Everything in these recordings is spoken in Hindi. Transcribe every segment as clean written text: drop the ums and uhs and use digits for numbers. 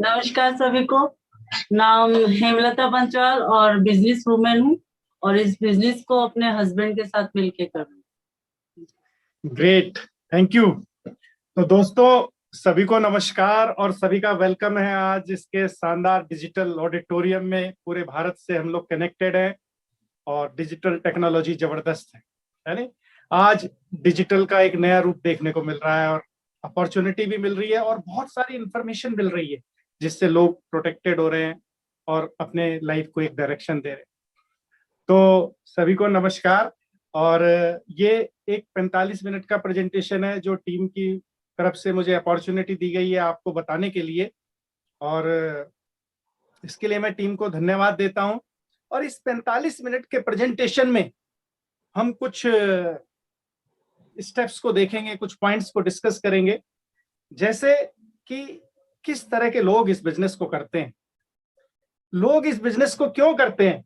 नमस्कार सभी को। नाम हेमलता पंचाल और बिजनेस वुमेन हूँ और इस बिजनेस को अपने हस्बैंड के साथ मिलके कर रही हूँ। Great, thank you. तो दोस्तों सभी को नमस्कार और सभी का वेलकम है आज इसके शानदार डिजिटल ऑडिटोरियम में। पूरे भारत से हम लोग कनेक्टेड हैं और डिजिटल टेक्नोलॉजी जबरदस्त है नहीं। आज डिजिटल का एक नया रूप देखने को मिल रहा है और अपॉर्चुनिटी भी मिल रही है और बहुत सारी इंफॉर्मेशन मिल रही है जिससे लोग प्रोटेक्टेड हो रहे हैं और अपने लाइफ को एक डायरेक्शन दे रहे हैं। तो सभी को नमस्कार। और ये एक 45 मिनट का प्रेजेंटेशन है जो टीम की तरफ से मुझे अपॉर्चुनिटी दी गई है आपको बताने के लिए, और इसके लिए मैं टीम को धन्यवाद देता हूं। और इस 45 मिनट के प्रेजेंटेशन में हम कुछ स्टेप्स को देखेंगे, कुछ पॉइंट्स को डिस्कस करेंगे, जैसे कि किस तरह के लोग इस बिजनेस को करते हैं, लोग इस बिजनेस को क्यों करते हैं,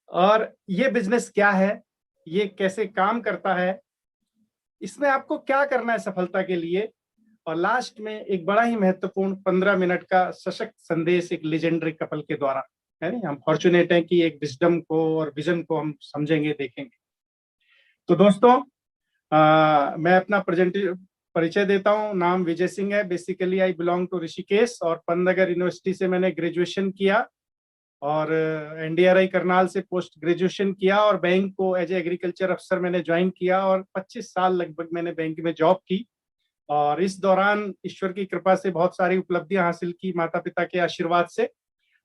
और ये बिजनेस क्या है, ये कैसे काम करता है, इसमें आपको क्या करना है सफलता के लिए, और लास्ट में एक बड़ा ही महत्वपूर्ण 15 मिनट का सशक्त संदेश एक लेजेंडरी कपल के द्वारा, है नहीं। हम फॉर्चुनेट हैं कि एक विजडम को और विजन को हम समझेंगे, देखेंगे। तो दोस्तों मैं अपना परिचय देता हूँ। नाम विजय सिंह है। Basically I belong to Rishikesh और पंतनगर यूनिवर्सिटी से मैंने ग्रेजुएशन किया और एनडीआरआई करनाल से पोस्ट ग्रेजुएशन किया और बैंक को एज एग्रीकल्चर अफसर मैंने ज्वाइन किया और 25 साल लगभग मैंने बैंक में जॉब की। और इस दौरान ईश्वर की कृपा से बहुत सारी उपलब्धियां हासिल की, माता पिता के आशीर्वाद से।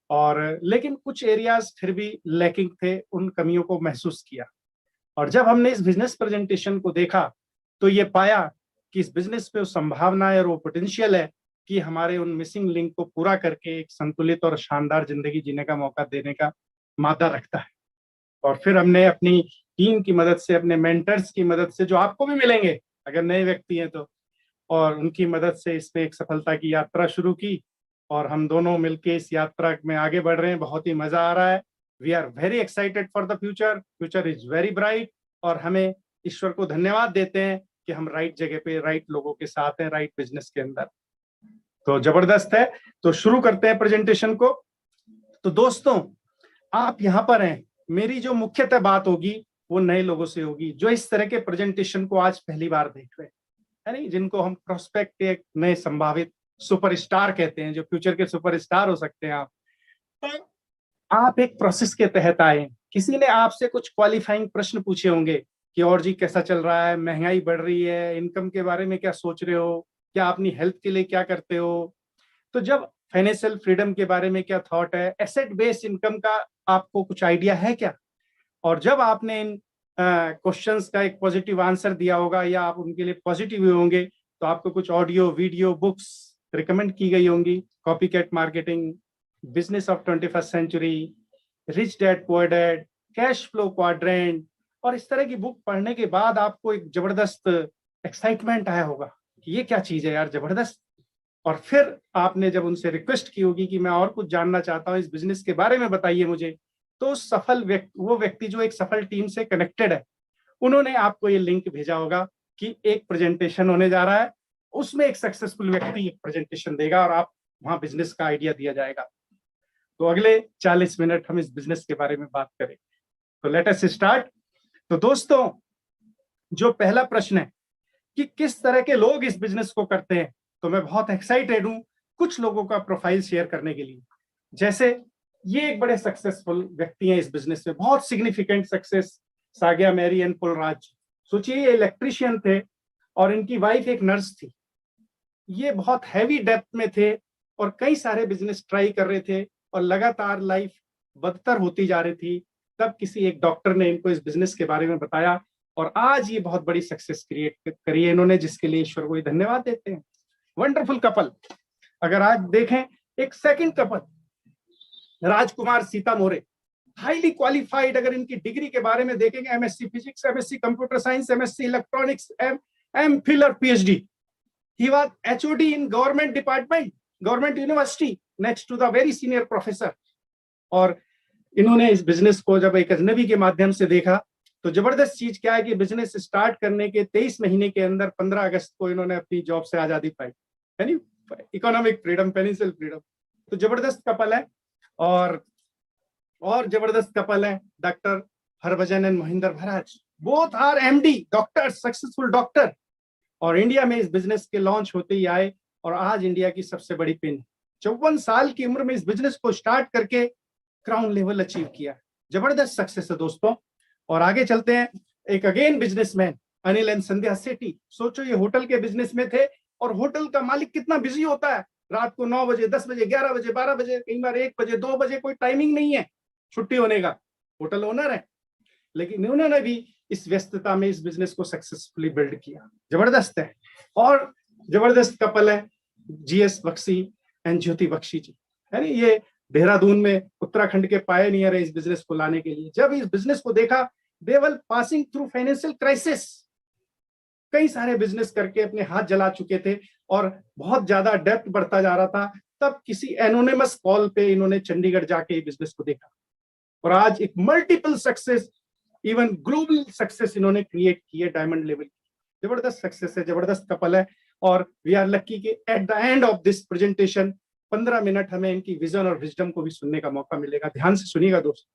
और लेकिन कुछ एरियाज फिर भी लैकिंग थे, उन कमियों को महसूस किया। और जब हमने इस बिजनेस प्रेजेंटेशन को देखा तो ये पाया कि इस बिजनेस पे वो संभावना है और वो पोटेंशियल है कि हमारे उन मिसिंग लिंक को पूरा करके एक संतुलित और शानदार जिंदगी जीने का मौका देने का मादा रखता है। और फिर हमने अपनी टीम की मदद से, अपने मेंटर्स की मदद से, जो आपको भी मिलेंगे अगर नए व्यक्ति हैं तो, और उनकी मदद से इस पे एक सफलता की यात्रा शुरू की। और हम दोनों मिलके इस यात्रा में आगे बढ़ रहे हैं। बहुत ही मजा आ रहा है। We are very excited for the future. Future is very bright. और हमें ईश्वर को धन्यवाद देते हैं कि हम राइट जगह पे, राइट लोगों के साथ हैं, राइट बिजनेस के अंदर। तो जबरदस्त है। तो शुरू करते हैं प्रेजेंटेशन को। तो दोस्तों आप यहाँ पर हैं, मेरी जो मुख्यतः बात होगी वो नए लोगों से होगी जो इस तरह के प्रेजेंटेशन को आज पहली बार देख रहे हैं, है नहीं, जिनको हम प्रोस्पेक्ट, एक नए संभावित सुपरस्टार कहते हैं, जो फ्यूचर के सुपरस्टार हो सकते हैं आप। तो आप एक प्रोसेस के तहत आए। किसी ने आपसे कुछ क्वालिफाइंग प्रश्न पूछे होंगे कि और जी कैसा चल रहा है, महंगाई बढ़ रही है, इनकम के बारे में क्या सोच रहे हो, क्या अपनी हेल्थ के लिए क्या करते हो। तो जब फाइनेंशियल फ्रीडम के बारे में क्या थॉट है, एसेट बेस्ड इनकम का आपको कुछ आइडिया है क्या। और जब आपने इन क्वेश्चंस का एक पॉजिटिव आंसर दिया होगा या आप उनके लिए पॉजिटिव हुए होंगे, तो आपको कुछ ऑडियो वीडियो बुक्स रिकमेंड की गई होंगी। Copy cat marketing, business of 21st century, rich dad poor dad, cash flow quadrant, और इस तरह की बुक पढ़ने के बाद आपको एक जबरदस्त एक्साइटमेंट आया होगा कि ये क्या चीज है यार, जबरदस्त। और फिर आपने जब उनसे रिक्वेस्ट की होगी कि मैं और कुछ जानना चाहता हूँ, इस बिजनेस के बारे में बताइए मुझे, तो वो व्यक्ति जो एक सफल टीम से कनेक्टेड है, उन्होंने आपको ये लिंक भेजा होगा कि एक प्रेजेंटेशन होने जा रहा है, उसमें एक सक्सेसफुल व्यक्ति एक प्रेजेंटेशन देगा और आप वहां बिजनेस का आइडिया दिया जाएगा। तो अगले 40 मिनट हम इस बिजनेस के बारे में बात करें। तो लेट अस स्टार्ट। तो दोस्तों जो पहला प्रश्न है कि किस तरह के लोग इस बिजनेस को करते हैं, तो मैं बहुत एक्साइटेड हूं कुछ लोगों का प्रोफाइल शेयर करने के लिए। जैसे ये एक बड़े सक्सेसफुल व्यक्ति हैं इस बिजनेस में, बहुत सिग्निफिकेंट सक्सेस, साग्या मैरी एंड पुलराज। सोचिए ये इलेक्ट्रिशियन थे और इनकी वाइफ एक नर्स थी। ये बहुत हैवी डेप्थ में थे और कई सारे बिजनेस ट्राई कर रहे थे और लगातार लाइफ बदतर होती जा रही थी। तब किसी एक डॉक्टर ने इनको इस बिजनेस के बारे में बताया और आज ये बहुत बड़ी सक्सेस क्रिएट करी है इन्होंने, जिसके लिए ईश्वर को धन्यवाद देते हैं। Wonderful couple. अगर आज देखें एक second couple, Rajkumar Sita More, highly qualified. अगर इनकी डिग्री के बारे में देखेंगे, MSc physics, MSc computer science, MSc electronics, MPhil और PhD. He was HOD in government department, government university, next to the very senior professor. और इन्होंने इस बिजनेस को जब एक अजनबी के माध्यम से देखा तो जबरदस्त चीज क्या है कि बिजनेस स्टार्ट करने के 23 महीने के अंदर 15 अगस्त को इन्होंने अपनी जॉब से आजादी पाई, यानी इकोनॉमिक फ्रीडम, फाइनेंशियल फ्रीडम। तो जबरदस्त कपल है। और जबरदस्त कपल है doctor Harbhajan and Mohinder Maharaj, both are MD doctor, successful doctor, और इंडिया में इस बिजनेस के लॉन्च होते ही आए और आज इंडिया की सबसे बड़ी पिन। 54 साल की उम्र में इस बिजनेस को स्टार्ट करके क्राउन लेवल अचीव किया। जबरदस्त सक्सेस है दोस्तों। और आगे चलते हैं, एक अगेन बिजनेसमैन अनिल एंड संध्या सेठी। सोचो ये होटल के बिजनेस में थे, और होटल का मालिक कितना बिजी होता है, रात को 9 बजे, 10 बजे, 11 बजे, 12 बजे, कई बार 1 बजे, 2 बजे, कोई टाइमिंग नहीं है छुट्टी होने का, होटल ओनर है। लेकिन उन्होंने भी इस व्यस्तता में इस बिजनेस को सक्सेसफुली बिल्ड किया। जबरदस्त है। और जबरदस्त कपल है जीएस बख्शी एंड ज्योति बख्शी जी, है ना। ये देहरादून में उत्तराखंड के पायनियर है इस बिजनेस को लाने के लिए। जब इस बिजनेस को देखा, they were passing through financial crisis, कई सारे बिजनेस करके अपने हाथ जला चुके थे और बहुत ज्यादा डेप्थ बढ़ता जा रहा था। तब किसी एनोनिमस कॉल पे इन्होंने चंडीगढ़ जाके बिजनेस को देखा और आज एक multiple success, even global success इन्होंने क्रिएट की है डायमंड लेवल की। जबरदस्त सक्सेस है, जबरदस्त कपल है। और वी आर लकी कि at the end of this presentation 15 minute हमें इनकी विजन और विजडम को भी सुनने का मौका मिलेगा। ध्यान से सुनिएगा दोस्तों।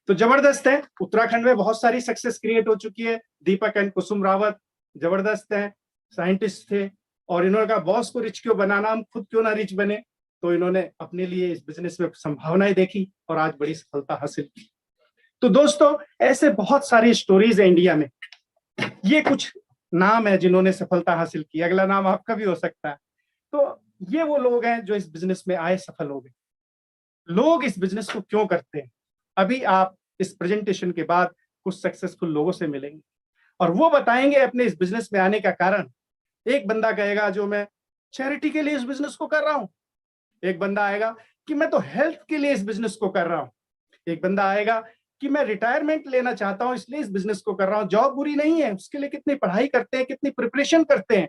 तो जबरदस्त है। उत्तराखंड में बहुत सारी सक्सेस क्रिएट हो चुकी है। दीपक एंड कुसुम रावत जबरदस्त है, साइंटिस्ट थे, और इन्होंने कहा बॉस को रिच क्यों बनाना, हम खुद क्यों ना रिच बने। तो इन्होंने अपने लिए इस बिजनेस में संभावनाएं देखी और आज बड़ी सफलता हासिल की। तो दोस्तों ऐसे बहुत सारी स्टोरीज है इंडिया में। ये कुछ नाम है जिन्होंने सफलता हासिल की, अगला नाम आपका भी हो सकता है। तो ये वो लोग हैं जो इस बिजनेस में आए, सफल हो गए। लोग इस बिजनेस को क्यों करते हैं, अभी आप इस प्रेजेंटेशन के बाद कुछ सक्सेसफुल लोगों से मिलेंगे और वो बताएंगे अपने इस बिजनेस में आने का कारण। एक बंदा कहेगा जो मैं चैरिटी के लिए इस बिजनेस को कर रहा हूं, एक बंदा आएगा कि मैं तो हेल्थ के लिए इस बिजनेस को कर रहा हूं, एक बंदा आएगा कि मैं रिटायरमेंट लेना चाहता हूं इसलिए इस बिजनेस को कर रहा हूं। जॉब बुरी नहीं है, उसके लिए कितनी पढ़ाई करते हैं, कितनी प्रिपरेशन करते हैं,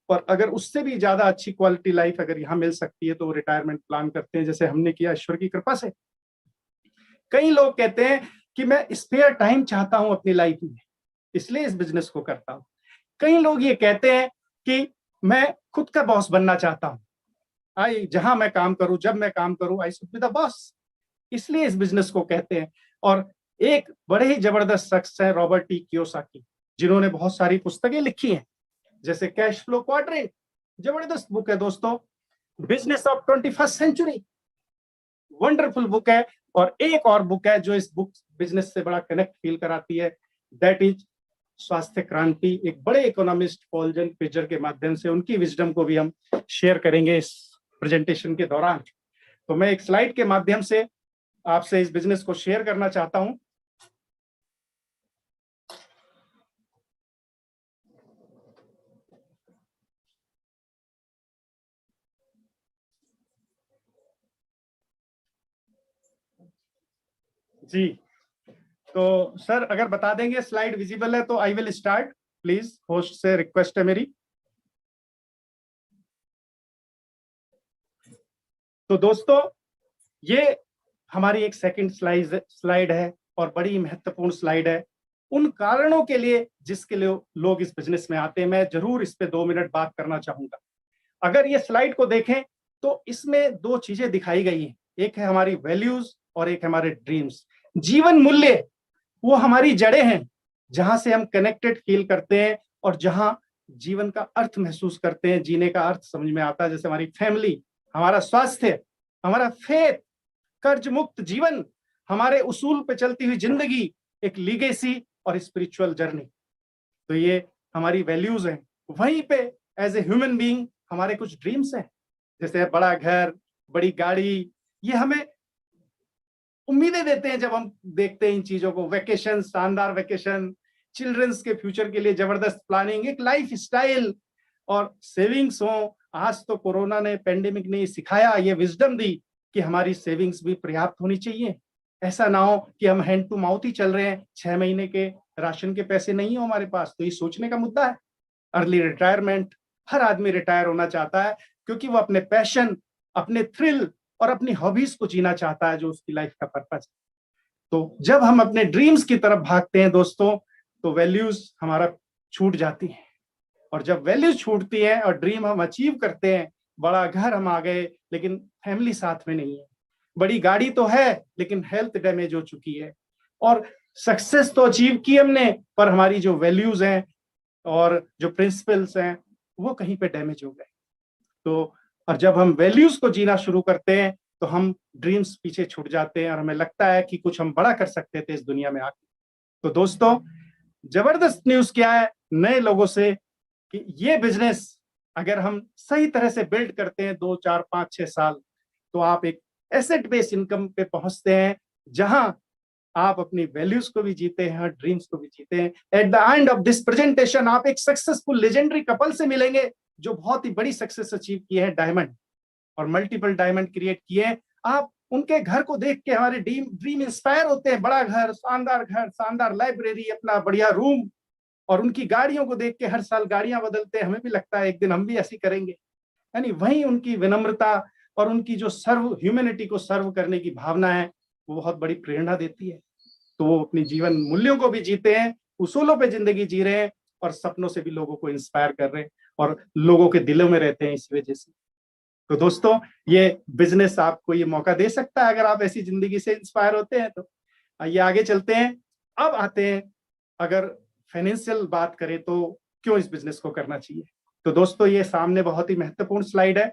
और अगर उससे भी ज्यादा अच्छी क्वालिटी लाइफ अगर यहाँ मिल सकती है तो रिटायरमेंट प्लान करते हैं, जैसे हमने किया ईश्वर की कृपा से। कई लोग कहते हैं कि मैं स्पेयर टाइम चाहता हूं अपनी लाइफ में इसलिए इस बिजनेस को करता हूं। कई लोग ये कहते हैं कि मैं खुद का बॉस बनना चाहता हूं, आई जहां मैं काम करूं, जब मैं काम करूं, I should be the boss, इसलिए इस बिजनेस को कहते हैं। और एक बड़े ही जबरदस्त शख्स है रॉबर्ट टी कियोसाकी, जिन्होंने बहुत सारी पुस्तकें लिखी हैं, जैसे कैश फ्लो क्वाड्रेंट, जबरदस्त बुक है दोस्तों। Business of 21st century, wonderful book है। और एक और बुक है जो इस बुक बिजनेस से बड़ा कनेक्ट फील कराती है, दैट इज स्वास्थ्य क्रांति। एक बड़े इकोनॉमिस्ट पॉल जन पिजर के माध्यम से उनकी विजडम को भी हम शेयर करेंगे इस प्रेजेंटेशन के दौरान। तो मैं एक स्लाइड के माध्यम से आपसे इस बिजनेस को शेयर करना चाहता हूं। जी, तो सर अगर बता देंगे स्लाइड विजिबल है तो I will start, please. Host से रिक्वेस्ट है मेरी। तो दोस्तों ये हमारी एक सेकंड स्लाइड है और बड़ी महत्वपूर्ण स्लाइड है उन कारणों के लिए जिसके लिए लोग इस बिजनेस में आते हैं। मैं जरूर इस पे 2 मिनट बात करना चाहूंगा। अगर ये स्लाइड को देखें तो इसमें 2 चीजें दिखाई गई हैं, एक है हमारी वैल्यूज और एक हमारे ड्रीम्स। जीवन मूल्य वो हमारी जड़ें हैं जहां से हम कनेक्टेड फील करते हैं और जहां जीवन का अर्थ महसूस करते हैं, जीने का अर्थ समझ में आता है। जैसे हमारी फैमिली, हमारा स्वास्थ्य, हमारा फेथ, कर्ज मुक्त जीवन, हमारे उसूल पे चलती हुई जिंदगी, एक लीगेसी और स्पिरिचुअल जर्नी। तो ये हमारी वैल्यूज हैं। वहीं पे एज ए ह्यूमन बीइंग हमारे कुछ ड्रीम्स हैं, जैसे बड़ा घर, बड़ी गाड़ी। ये हमें उम्मीदें देते हैं जब हम देखते हैं इन चीजों को। वेकेशन, शानदार वेकेशन, चिल्ड्रंस के फ्यूचर के लिए जबरदस्त प्लानिंग, एक लाइफ स्टाइल और सेविंग्स हो। आज तो कोरोना ने, पेंडेमिक ने सिखाया, ये विजडम दी कि हमारी सेविंग्स भी पर्याप्त होनी चाहिए। ऐसा ना हो कि हम हैंड टू माउथ ही चल रहे हैं, 6 महीने के राशन के पैसे नहीं हो हमारे पास। तो ये सोचने का मुद्दा है। अर्ली रिटायरमेंट, हर आदमी रिटायर होना चाहता है क्योंकि वो अपने पैशन, अपने थ्रिल और अपनी हॉबीज को जीना चाहता है, जो उसकी लाइफ का पर्पस है। तो जब हम अपने ड्रीम्स की तरफ भागते हैं दोस्तों, तो वैल्यूज हमारा छूट जाती है, और जब वैल्यूज छूटती है और ड्रीम हम अचीव करते हैं बड़ा घर हम आ गए लेकिन फैमिली साथ में नहीं है, बड़ी गाड़ी तो है लेकिन हेल्थ डैमेज हो चुकी है, और सक्सेस तो अचीव की हमने पर हमारी जो वैल्यूज हैं और जो प्रिंसिपल्स हैं वो कहीं पे डैमेज हो गए। तो और जब हम वैल्यूज को जीना शुरू करते हैं तो हम ड्रीम्स पीछे छूट जाते हैं और हमें लगता है कि कुछ हम बड़ा कर सकते थे इस दुनिया में आके। तो दोस्तों, जबरदस्त न्यूज क्या है नए लोगों से कि ये बिजनेस अगर हम सही तरह से बिल्ड करते हैं 2, 4, 5, 6 साल, तो आप एक एसेट बेस्ड इनकम पे पहुंचते हैं जहां आप अपनी वैल्यूज को भी जीते हैं, ड्रीम्स को भी जीते हैं। At the end of this presentation आप एक सक्सेसफुल लेजेंडरी कपल से मिलेंगे जो बहुत ही बड़ी सक्सेस अचीव किए हैं, डायमंड और मल्टीपल डायमंड क्रिएट किए हैं। आप उनके घर को देख के हमारे ड्रीम इंस्पायर होते हैं, बड़ा घर, शानदार लाइब्रेरी, अपना बढ़िया रूम, और उनकी गाड़ियों को देख के हर साल गाड़ियां बदलते हैं, हमें भी लगता है एक दिन हम भी ऐसी करेंगे। यानी वही उनकी विनम्रता और उनकी जो ह्यूमैनिटी को सर्व करने की भावना है वो बहुत बड़ी प्रेरणा देती है। तो वो अपनी जीवन मूल्यों को भी जीते हैं, उसूलों पे जिंदगी जी रहे हैं और सपनों से भी लोगों को इंस्पायर कर रहे हैं और लोगों के दिलों में रहते हैं इस वजह से। तो दोस्तों, ये बिजनेस आपको ये मौका दे सकता है अगर आप ऐसी जिंदगी से इंस्पायर होते हैं तो। आइए आगे चलते हैं। अब आते हैं, अगर फाइनेंशियल बात करें तो क्यों इस बिजनेस को करना चाहिए। तो दोस्तों, ये सामने बहुत ही महत्वपूर्ण स्लाइड है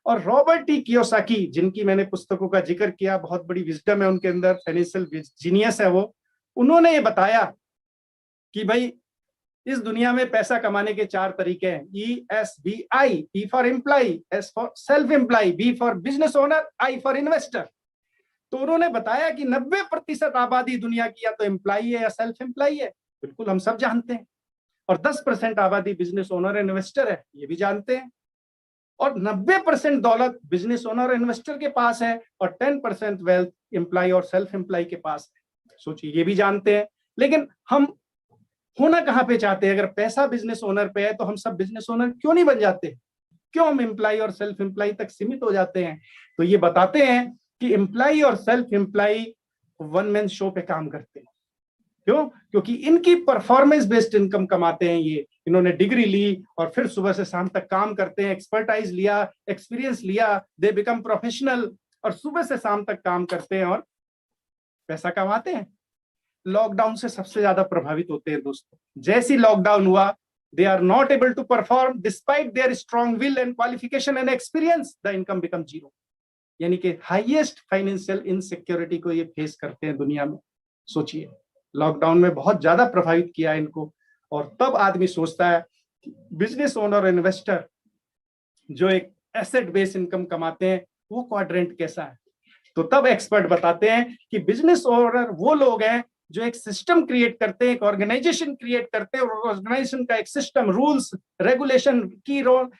और रॉबर्ट टी कियोसाकी, जिनकी मैंने पुस्तकों का जिक्र किया, बहुत बड़ी विजडम है उनके अंदर, फाइनेंशियल जीनियस है वो, उन्होंने ये बताया कि भाई इस दुनिया में पैसा कमाने के 4 तरीके हैं, ESBI, E for employ, S for self employ, B for business owner, I for investor. तो उन्होंने बताया कि 90% आबादी दुनिया की या तो एम्प्लॉय है या सेल्फ एम्प्लॉय है, बिल्कुल हम सब जानते हैं, और 10% आबादी बिजनेस ओनर इन्वेस्टर है, ये भी जानते हैं, और 90% दौलत बिजनेस ओनर और इन्वेस्टर के पास है और 10% वेल्थ एम्प्लॉय और सेल्फ एम्प्लॉय के पास है। सोचिए, ये भी जानते हैं, लेकिन हम होना कहां पे चाहते हैं। अगर पैसा बिजनेस ओनर पे है तो हम सब बिजनेस ओनर क्यों नहीं बन जाते, क्यों हम एम्प्लॉय और सेल्फ एम्प्लॉय तक सीमित हो जाते हैं। तो ये बताते हैं कि एम्प्लॉय और self employ one man show पे काम करते हैं। क्यों? क्योंकि इनकी परफॉर्मेंस बेस्ड इनकम कमाते हैं। ये इन्होंने डिग्री ली और फिर सुबह से शाम तक काम करते हैं, एक्सपर्टाइज लिया, एक्सपीरियंस लिया, दे बिकम प्रोफेशनल, और सुबह से शाम तक काम करते हैं और पैसा कमाते हैं। लॉकडाउन से सबसे ज्यादा प्रभावित होते हैं दोस्तों। जैसी लॉकडाउन हुआ, they are not able to perform despite their strong will and qualification and experience, the income become zero. यानी कि हाईएस्ट फाइनेंशियल इनसिक्योरिटी को ये फेस करते हैं दुनिया में। सोचिए, लॉकडाउन में बहुत ज्यादा प्रभावित किया इनको, और तब आदमी सोचता है बिजनेस ओनर और इन्वेस्टर जो एक एसेट बेस्ड इनकम कमाते हैं वो क्वाड्रेंट कैसा है। तो तब एक्सपर्ट बताते हैं कि बिजनेस ओनर वो लोग हैं जो एक सिस्टम क्रिएट करते हैं, एक ऑर्गेनाइजेशन क्रिएट करते हैं, और ऑर्गेनाइजेशन का एक सिस्टम, रूल्स, रेगुलेशन, की रोल,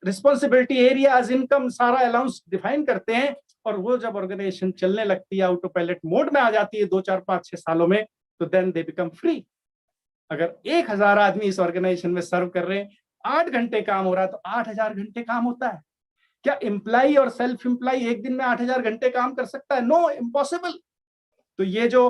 रिस्पॉन्सिबिलिटी, एरियाज, इनकम, सारा अलाउंस डिफाइन करते हैं। और वो जब ऑर्गेनाइजेशन चलने लगती है, ऑटो पायलट मोड में आ जाती है 2, 4, 5, 6 सालों में, तो देन दे बिकम फ्री। अगर 1000 आदमी इस ऑर्गेनाइजेशन में सर्व कर रहे हैं, 8 घंटे काम हो रहा है, तो 8000 घंटे काम होता है। क्या एम्प्लॉय और सेल्फ एम्प्लॉय एक दिन में 8000 घंटे काम कर सकता है? No, impossible. तो ये जो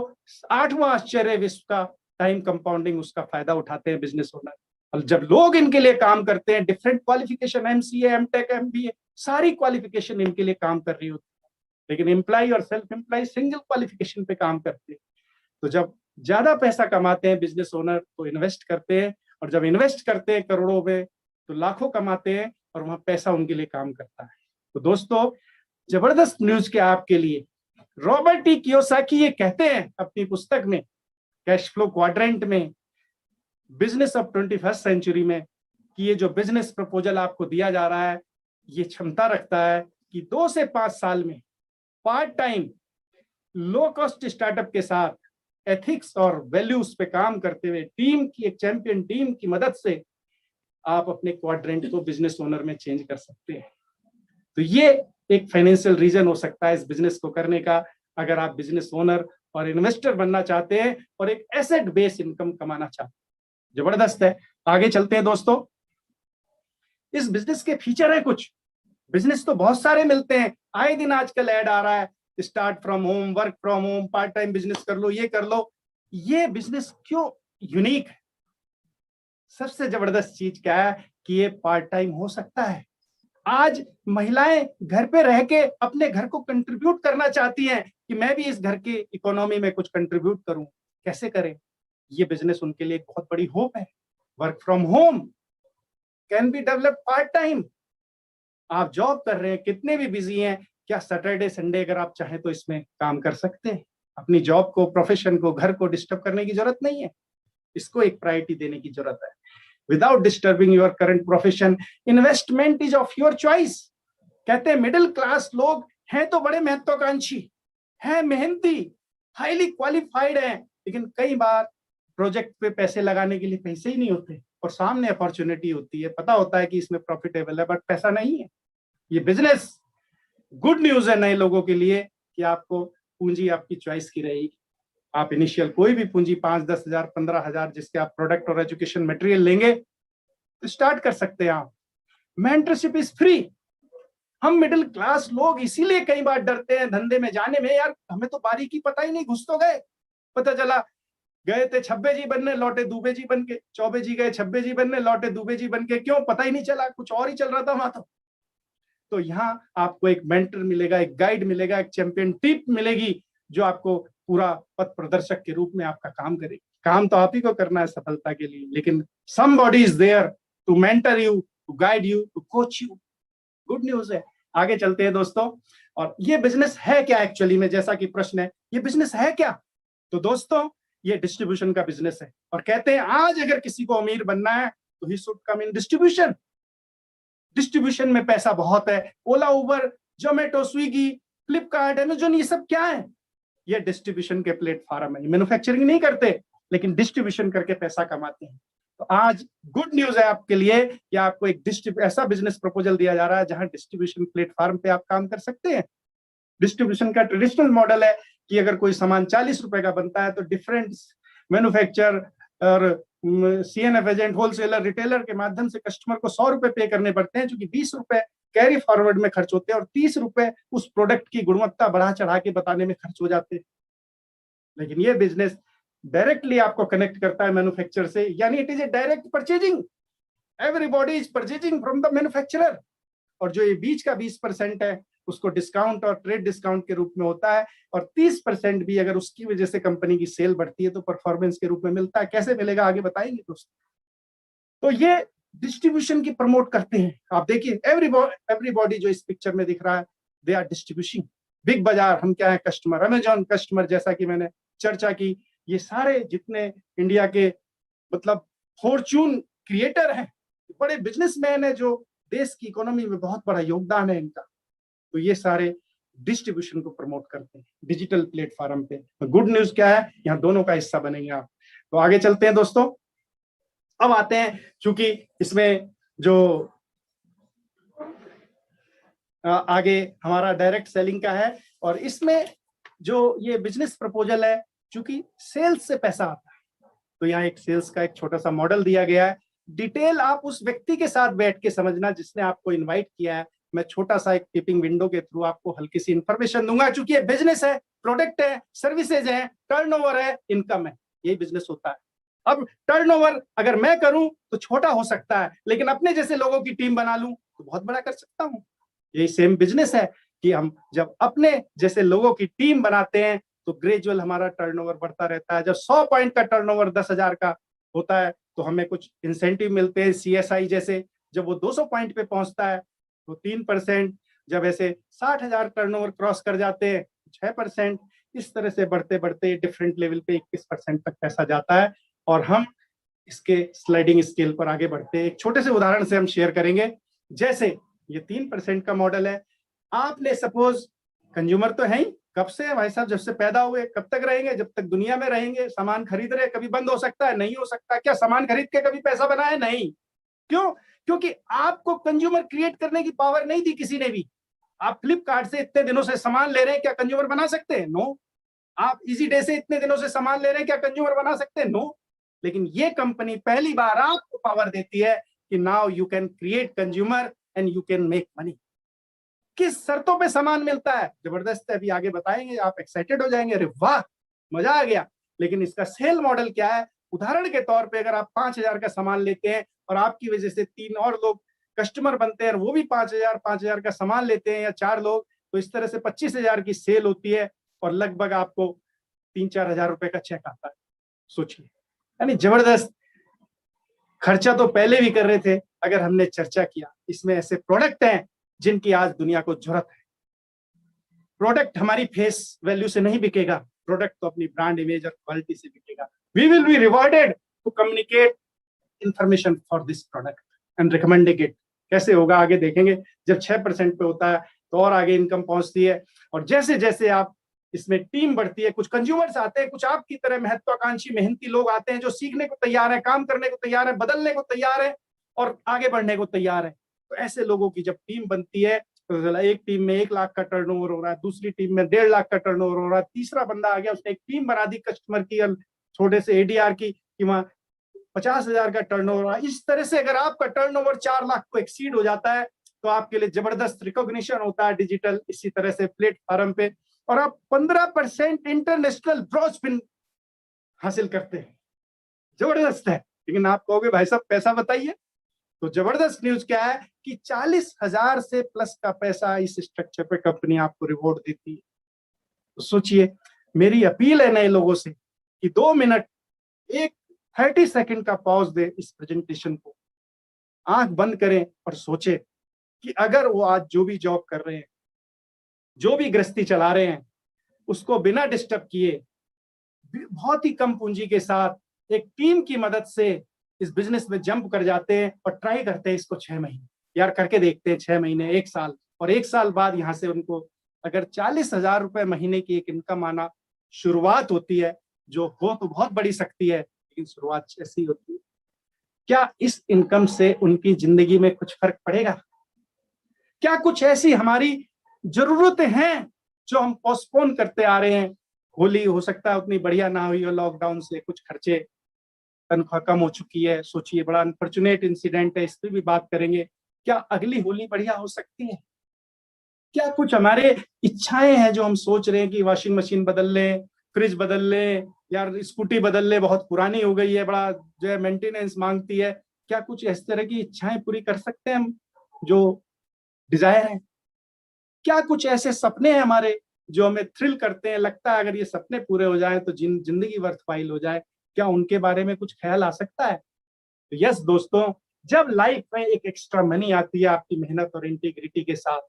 8वां आश्चर्य विश्व का टाइम कंपाउंडिंग, उसका फायदा उठाते हैं बिजनेस ओनर। और जब लोग इनके लिए काम करते हैं, different qualification, MCA, MTech, MBA, सारी क्वालिफिकेशन इनके लिए काम कर रही होती है, लेकिन एम्प्लॉय और सेल्फ एम्प्लॉय सिंगल क्वालिफिकेशन पे काम करते हैं। तो जब ज्यादा पैसा कमाते हैं बिजनेस ओनर तो इन्वेस्ट करते हैं, और जब इन्वेस्ट करते हैं करोड़ों में तो लाखों कमाते हैं, और वहां पैसा उनके लिए काम करता है। तो दोस्तों, जबरदस्त न्यूज क्या आपके लिए। रॉबर्ट टी कियोसाकी ये कहते हैं अपनी पुस्तक में, कैश फ्लो क्वाड्रेंट में, बिजनेस ऑफ 21st सेंचुरी में, कि ये जो बिजनेस प्रपोजल आपको दिया जा रहा है ये क्षमता रखता है कि 2 से 5 साल में part time low cost startup के साथ एथिक्स और वैल्यूज पे काम करते हुए टीम की, एक चैंपियन टीम की मदद से आप अपने क्वाड्रेंट को बिजनेस ओनर में चेंज कर सकते हैं। तो ये एक फाइनेंशियल रीजन हो सकता है इस बिजनेस को करने का, अगर आप बिजनेस ओनर और इन्वेस्टर बनना चाहते हैं और एक एसेट बेस्ड इनकम कमाना चाहते हैं। जबरदस्त है। आगे चलते हैं दोस्तों। इस बिजनेस के फीचर है कुछ। बिजनेस तो बहुत सारे मिलते हैं, आए दिन आजकल ऐड आ रहा है, start from home, work from home, part time business कर लो, ये कर लो। ये बिजनेस क्यों यूनिक है? सबसे जबरदस्त चीज क्या है कि ये पार्ट टाइम हो सकता है। आज महिलाएं घर पे रह के अपने घर को कंट्रीब्यूट करना चाहती हैं कि मैं भी इस घर की इकोनॉमी में कुछ कंट्रीब्यूट करूं। कैसे करें? ये बिजनेस उनके लिए एक बहुत बड़ी होप है। Work from home can be develop part time. आप जॉब कर रहे हैं, कितने भी बिजी हैं, क्या सैटरडे संडे अगर आप चाहें तो इसमें काम कर सकते हैं। अपनी जॉब को, प्रोफेशन को, घर को डिस्टर्ब करने की जरूरत नहीं है। इसको एक प्रायोरिटी देने की जरूरत है। Without disturbing your current profession, investment is of your choice. कहते हैं मिडिल क्लास लोग हैं तो बड़े महत्वाकांक्षी हैं, मेहनती, हाईली क्वालिफाइड हैं, लेकिन कई बार प्रोजेक्ट पे पैसे लगाने के लिए पैसे ही नहीं होते और सामने अपॉर्चुनिटी होती है, पता होता है कि इसमें प्रॉफिटेबल है बट पैसा नहीं है। ये बिजनेस गुड न्यूज है नए लोगों के लिए कि आपको पूंजी आपकी चॉइस की रहेगी। आप इनिशियल कोई भी पूंजी 5-10 हजार 15 हजार जिसके आप प्रोडक्ट और एजुकेशन मटेरियल लेंगे तो स्टार्ट कर सकते हैं आप। Mentorship is free. हम मिडिल क्लास लोग इसीलिए कई बार डरते हैं धंधे में जाने में, यार हमें तो बारीकी पता ही नहीं, घुस तो गए, पता चला गए थे छब्बे जी बनने, लौटे दूबे जी बन के, चौबे जी गए छब्बे जी बनने, लौटे दूबे जी बन के। क्यों? पता ही नहीं चला, कुछ और ही चल रहा था वहां। तो यहाँ आपको एक मेंटर मिलेगा, एक गाइड मिलेगा, एक चैंपियन टिप मिलेगी जो आपको पूरा पथ प्रदर्शक के रूप में आपका काम करेगी। काम तो आप ही को करना है सफलता के लिए, लेकिन somebody is there to mentor you, to guide you, to coach you। Good news है। आगे चलते हैं दोस्तों। और ये बिजनेस है क्या एक्चुअली में, जैसा कि प्रश्न है, ये बिजनेस है क्या? तो दोस्तों ये डिस्ट्रीब्यूशन का बिजनेस है। और कहते हैं आज अगर किसी को अमीर बनना है तो he should come in distribution. Distribution में पैसा बहुत है। ओला, उबर, जोमेटो, स्विगी, फ्लिपकार्ट, अमेजोन, ये सब क्या है? ये डिस्ट्रीब्यूशन के प्लेटफॉर्म है। मैन्युफैक्चरिंग नहीं करते लेकिन डिस्ट्रीब्यूशन करके पैसा कमाते हैं। तो आज गुड न्यूज है आपके लिए कि आपको एक ऐसा बिजनेस प्रपोजल दिया जा रहा है जहां डिस्ट्रीब्यूशन प्लेटफॉर्म पे आप काम कर सकते हैं। डिस्ट्रीब्यूशन का ट्रेडिशनल मॉडल है कि अगर कोई सामान 40 रुपए का बनता है तो डिफरेंट मैन्युफैक्चर और सीएनएफ एजेंट, होलसेलर, रिटेलर के माध्यम से कस्टमर को 100 रुपए पे करने पड़ते हैं, क्योंकि 20 रुपए कैरी फॉरवर्ड में खर्च होते हैं और 30 रुपए उस प्रोडक्ट की गुणवत्ता बढ़ा चढ़ा के बताने में खर्च हो जाते हैं। लेकिन ये बिजनेस डायरेक्टली आपको कनेक्ट करता है मैन्युफैक्चरर से, यानी it is a direct purchasing. Everybody is purchasing from the manufacturer. और जो ये बीच का 20% है उसको डिस्काउंट और ट्रेड डिस्काउंट के रूप में होता है, और 30% भी अगर उसकी वजह से कंपनी की सेल बढ़ती है तो परफॉर्मेंस के रूप में मिलता है। कैसे मिलेगा आगे बताएंगे दोस्तों। तो ये डिस्ट्रीब्यूशन की प्रमोट करते हैं। आप देखिए एवरीबॉडी जो इस पिक्चर में दिख रहा है, दे आर डिस्ट्रीब्यूशन। बिग बाजार, हम क्या है? कस्टमर। अमेजॉन कस्टमर, जैसा कि मैंने चर्चा की। ये सारे जितने इंडिया के मतलब फॉर्च्यून क्रिएटर हैं, बड़े बिजनेसमैन है जो देश की इकोनॉमी में बहुत बड़ा योगदान है इनका, तो ये सारे डिस्ट्रीब्यूशन को प्रमोट करते हैं डिजिटल प्लेटफॉर्म पे। गुड न्यूज क्या है? यहाँ दोनों का हिस्सा बनेंगे आप। तो आगे चलते हैं दोस्तों। अब आते हैं, चूंकि इसमें जो आगे हमारा डायरेक्ट सेलिंग का है, और इसमें जो ये बिजनेस प्रपोजल है, चूंकि सेल्स से पैसा आता है तो यहाँ एक सेल्स का एक छोटा सा मॉडल दिया गया है। डिटेल आप उस व्यक्ति के साथ बैठ के समझना जिसने आपको इनवाइट किया है। मैं छोटा सा एक टिपिंग विंडो के थ्रू आपको हल्की सी इंफॉर्मेशन दूंगा। चूंकि ये बिजनेस है, प्रोडक्ट है, सर्विसेज है, टर्नओवर है, इनकम है, यही बिजनेस होता है। अब टर्नओवर अगर मैं करूं तो छोटा हो सकता है, लेकिन अपने जैसे लोगों की टीम बना लूं तो बहुत बड़ा कर सकता हूं। यही सेम बिजनेस है कि हम जब अपने जैसे लोगों की टीम बनाते हैं तो ग्रेजुअल हमारा टर्नओवर बढ़ता रहता है। जब 100 पॉइंट का टर्नओवर 10,000 का होता है तो हमें कुछ इंसेंटिव मिलते हैं, CSI जैसे। जब वो 200 पॉइंट पे पहुंचता है तो 3%, जब ऐसे 60,000 टर्नओवर क्रॉस कर जाते हैं 6%, इस तरह से बढ़ते बढ़ते डिफरेंट लेवल पे 21% तक पैसा जाता है। और हम इसके स्लाइडिंग स्केल पर आगे बढ़ते हैं। एक छोटे से उदाहरण से हम शेयर करेंगे। जैसे ये 3% का मॉडल है। आपने सपोज, कंज्यूमर तो है ही, कब से है भाई साहब? जब से पैदा हुए। कब तक रहेंगे? जब तक दुनिया में रहेंगे। सामान खरीद रहे, कभी बंद हो सकता है? नहीं हो सकता। क्या सामान खरीद के कभी पैसा बना है? नहीं। क्यों? क्योंकि आपको कंज्यूमर क्रिएट करने की पावर नहीं दी किसी ने भी। आप फ्लिपकार्ट से इतने दिनों से सामान ले रहे हैं, क्या कंज्यूमर बना सकते हैं? नो। आप इजी डे से इतने दिनों से सामान ले रहे हैं, क्या कंज्यूमर बना सकते हैं? नो। लेकिन ये कंपनी पहली बार आपको पावर देती है कि now you can create consumer and you can make money. किस शर्तों पे सामान मिलता है? जबरदस्त है, अभी आगे बताएंगे, आप एक्साइटेड हो जाएंगे, अरे वाह मजा आ गया। लेकिन इसका सेल मॉडल क्या है? उदाहरण के तौर पे अगर आप 5,000 का सामान लेते हैं और आपकी वजह से 3 और लोग कस्टमर बनते हैं, वो भी 5,000 का सामान लेते हैं, या 4 लोग, तो इस तरह से 25,000 की सेल होती है और लगभग आपको 3-4 हजार रुपए का चेक आता है। सोचिए, यानी जबरदस्त खर्चा तो पहले भी कर रहे थे। अगर हमने चर्चा किया, इसमें ऐसे प्रोडक्ट हैं जिनकी आज दुनिया को जरूरत है। प्रोडक्ट हमारी फेस वैल्यू से नहीं बिकेगा, प्रोडक्ट तो अपनी ब्रांड इमेज और क्वालिटी से बिकेगा। We will be rewarded to communicate information for this product and recommending it. कैसे होगा आगे देखेंगे। जब 6% पे होता है तो और आगे इनकम पहुंचती है, और जैसे जैसे आप इसमें टीम बढ़ती है, कुछ कंज्यूमर्स आते हैं, कुछ आपकी तरह महत्वाकांक्षी मेहनती लोग आते हैं जो सीखने को तैयार है, काम करने को तैयार है, बदलने को तैयार है और आगे बढ़ने को तैयार है। तो ऐसे लोगों की जब टीम बनती है, तो एक टीम में 1 लाख का टर्नओवर हो रहा है, दूसरी टीम में 1.5 लाख का टर्नओवर हो रहा है, तीसरा बंदा आ गया, उसने एक टीम बना दी कस्टमर की छोटे से एडीआर की, कि वहां 50,000 का टर्नओवर। इस तरह से अगर आपका टर्नओवर 4 लाख को एक्सीड हो जाता है तो आपके लिए जबरदस्त रिकॉग्निशन होता है डिजिटल इसी तरह से प्लेटफॉर्म पे, और आप 15% इंटरनेशनल ग्रॉस बिन हासिल करते हैं। जबरदस्त है। लेकिन आप कहोगे भाई साहब पैसा बताइए, तो जबरदस्त न्यूज क्या है कि 40,000 से प्लस का पैसा इस स्ट्रक्चर पे कंपनी आपको रिवॉर्ड देती है। तो सोचिए, मेरी अपील है नए लोगों से कि 2 मिनट, एक 30 सेकंड का पॉज दे इस प्रेजेंटेशन को, आंख बंद करें और सोचे कि अगर वो आज जो भी जॉब कर रहे हैं, जो भी गृहस्थी चला रहे हैं, उसको बिना डिस्टर्ब किए, बहुत ही कम पूंजी के साथ एक टीम की मदद से इस बिजनेस में जंप कर जाते हैं और ट्राई करते हैं इसको 6 महीने, यार करके देखते हैं 6 महीने, 1 साल, और 1 साल बाद यहां से उनको अगर 40,000 रुपए महीने की एक इनकम आना शुरुआत होती है, जो हो तो बहुत बड़ी सकती है, लेकिन शुरुआत ऐसी होती है। क्या इस इनकम से उनकी जिंदगी में कुछ फर्क पड़ेगा? क्या कुछ ऐसी हमारी जरूरतें हैं जो हम पोस्टपोन करते आ रहे हैं? होली हो सकता है उतनी बढ़िया ना हुई हो, लॉकडाउन से कुछ खर्चे, तनख्वाह कम हो चुकी है, सोचिए बड़ा अनफॉर्चुनेट इंसिडेंट है, इस पर भी बात करेंगे। क्या अगली होली बढ़िया हो सकती है? क्या कुछ हमारे इच्छाएं हैं जो हम सोच रहे हैं कि वॉशिंग मशीन बदल लें, फ्रिज बदल लें, यार स्कूटी बदल लें, बहुत पुरानी हो गई है, बड़ा जो है मेंटेनेंस मांगती है। क्या कुछ इस तरह की इच्छाएं पूरी कर सकते हैं हम जो डिजायर है? क्या कुछ ऐसे सपने हैं हमारे जो हमें थ्रिल करते हैं, लगता है अगर ये सपने पूरे हो जाए तो जिंदगी वर्थवाइल हो जाए? क्या उनके बारे में कुछ ख्याल आ सकता है? तो यस दोस्तों, जब लाइफ में एक एक्स्ट्रा मनी आती है आपकी मेहनत और इंटीग्रिटी के साथ,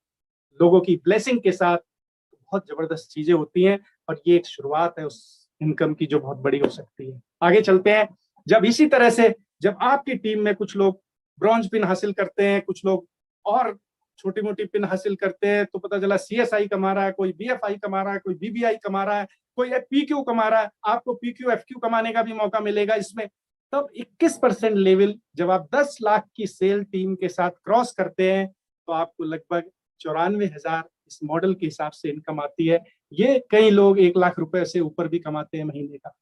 लोगों की ब्लेसिंग के साथ, तो बहुत जबरदस्त चीजें होती हैं, और ये एक शुरुआत है उस इनकम की जो बहुत बड़ी हो सकती है। आगे चलते हैं। जब इसी तरह से जब आपकी टीम में कुछ लोग ब्रॉन्ज पिन हासिल करते हैं, कुछ लोग और छोटी मोटी पिन हासिल करते हैं, तो पता चला सीएसआई कमा रहा है, कोई बीएफआई कमा रहा है, कोई बीबीआई कमा रहा है, कोई पीक्यू कमा रहा है, आपको पीक्यू एफक्यू कमाने का भी मौका मिलेगा इसमें। तब 21% लेवल जब आप 10 लाख की सेल टीम के साथ क्रॉस करते हैं, तो आपको लगभग 94,000 इस मॉडल के हिसाब से इनकम आती है। ये कई लोग 1 लाख रुपए से ऊपर भी कमाते हैं महीने का।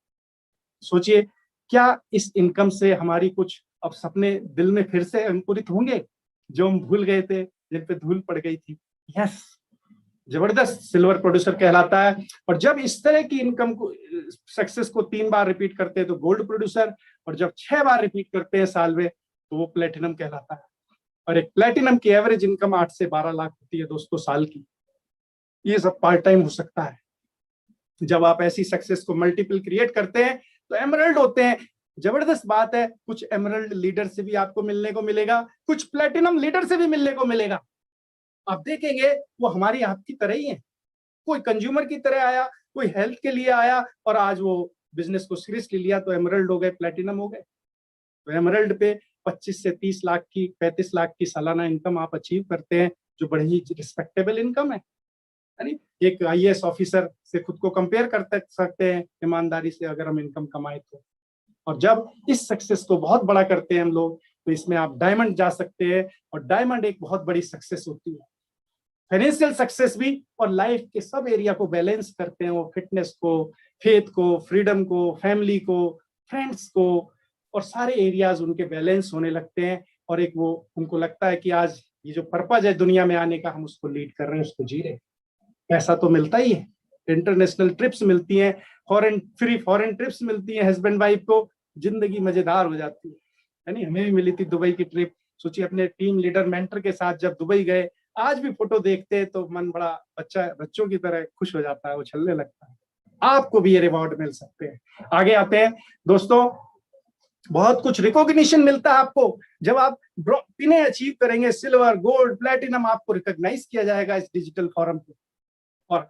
सोचिए, क्या इस इनकम से हमारी कुछ अब सपने दिल में फिर से अंकुरित होंगे जो हम भूल गए थे, जिन पे धूल पड़ गई थी? यस, जबरदस्त सिल्वर प्रोड्यूसर कहलाता है। और जब इस तरह की इनकम को, सक्सेस को 3 बार रिपीट करते हैं तो गोल्ड प्रोड्यूसर, और जब 6 बार रिपीट करते हैं साल में तो वो प्लेटिनम कहलाता है। और एक प्लेटिनम की एवरेज इनकम 8 से 12 लाख होती है दोस्तों साल की। ये सब पार्ट टाइम हो सकता है। जब आप ऐसी सक्सेस को मल्टीपल क्रिएट करते हैं तो एमरल्ड होते हैं। जबरदस्त बात है, कुछ एमरल्ड लीडर से भी आपको मिलने को मिलेगा, कुछ प्लेटिनम लीडर से भी मिलने को मिलेगा। आप देखेंगे वो हमारी आपकी तरह ही है। कोई कंज्यूमर की तरह आया, कोई हेल्थ के लिए आया, और आज वो बिजनेस को सीरियसली लिया तो एमरल्ड हो गए, प्लेटिनम हो गए। तो एमरल्ड पे 25 से 30 लाख की, 35 लाख की सालाना इनकम आप अचीव करते हैं, जो बड़ी ही रिस्पेक्टेबल इनकम है। यानी एक आईएएस ऑफिसर से खुद को कंपेयर कर सकते हैं ईमानदारी से अगर हम इनकम कमाए तो। और जब इस सक्सेस को बहुत बड़ा करते हैं हम लोग, तो इसमें आप डायमंड जा सकते हैं, और डायमंड एक बहुत बड़ी सक्सेस होती है। फाइनेंशियल सक्सेस भी और लाइफ के सब एरिया को बैलेंस करते हैं वो, फिटनेस को, फेथ को, फ्रीडम को, फैमिली को, फ्रेंड्स को, और सारे एरियाज उनके बैलेंस होने लगते हैं। और एक वो उनको लगता है कि आज ये जो पर्पज है दुनिया में आने का, हम उसको लीड कर रहे हैं, उसको जी रहे हैं। पैसा तो मिलता ही है, इंटरनेशनल ट्रिप्स मिलती हैं, फॉरेन ट्रिप्स मिलती हैं, हस्बैंड वाइफ को जिंदगी मजेदार हो जाती है। यानी हमें भी मिली थी दुबई की ट्रिप, सोचिए अपने टीम लीडर मेंटर के साथ जब दुबई गए, आज भी फोटो देखते हैं तो मन बड़ा बच्चों की तरह खुश हो जाता है, उछलने लगता है। आपको भी ये रिवॉर्ड मिल सकते हैं। आगे आते हैं दोस्तों, बहुत कुछ रिकॉग्निशन मिलता है आपको जब आप इन्हें अचीव करेंगे, सिल्वर, गोल्ड, प्लेटिनम, आपको रिकॉग्नाइज किया जाएगा इस डिजिटल फॉरम पे, और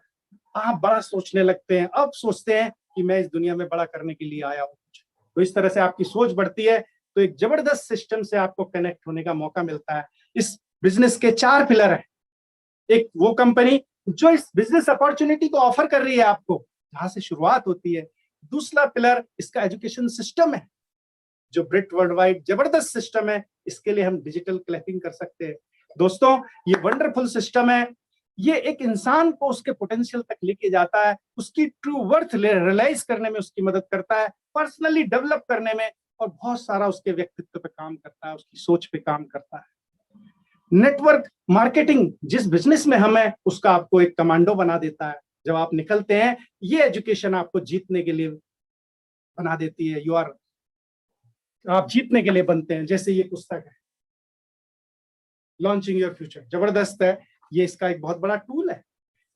आप बड़ा सोचने लगते हैं। अब सोचते हैं कि मैं इस दुनिया में बड़ा करने के लिए आया हूँ। तो इस तरह से आपकी सोच बढ़ती है, तो एक जबरदस्त सिस्टम से आपको कनेक्ट होने का मौका मिलता है। इस बिजनेस के 4 पिलर है। एक वो कंपनी जो इस बिजनेस अपॉर्चुनिटी को ऑफर कर रही है आपको, जहां से शुरुआत होती है। दूसरा पिलर इसका एजुकेशन सिस्टम है, जो ब्रिट वर्ल्ड वाइड जबरदस्त सिस्टम है। इसके लिए हम डिजिटल क्लैपिंग कर सकते हैं। दोस्तों, ये वंडरफुल सिस्टम है। ये एक इंसान को उसके पोटेंशियल तक लेके जाता है, उसकी ट्रू वर्थ रियलाइज करने में उसकी मदद करता है, पर्सनली डेवलप करने में, और बहुत सारा उसके व्यक्तित्व पे काम करता है, उसकी सोच पे काम करता है। नेटवर्क मार्केटिंग जिस बिजनेस में हम है, उसका आपको एक कमांडो बना देता है। जब आप निकलते हैं, ये एजुकेशन आपको जीतने के लिए बना देती है। आप जीतने के लिए बनते हैं। जैसे ये पुस्तक है, लॉन्चिंग योर फ्यूचर, जबरदस्त है। ये इसका एक बहुत बड़ा टूल है।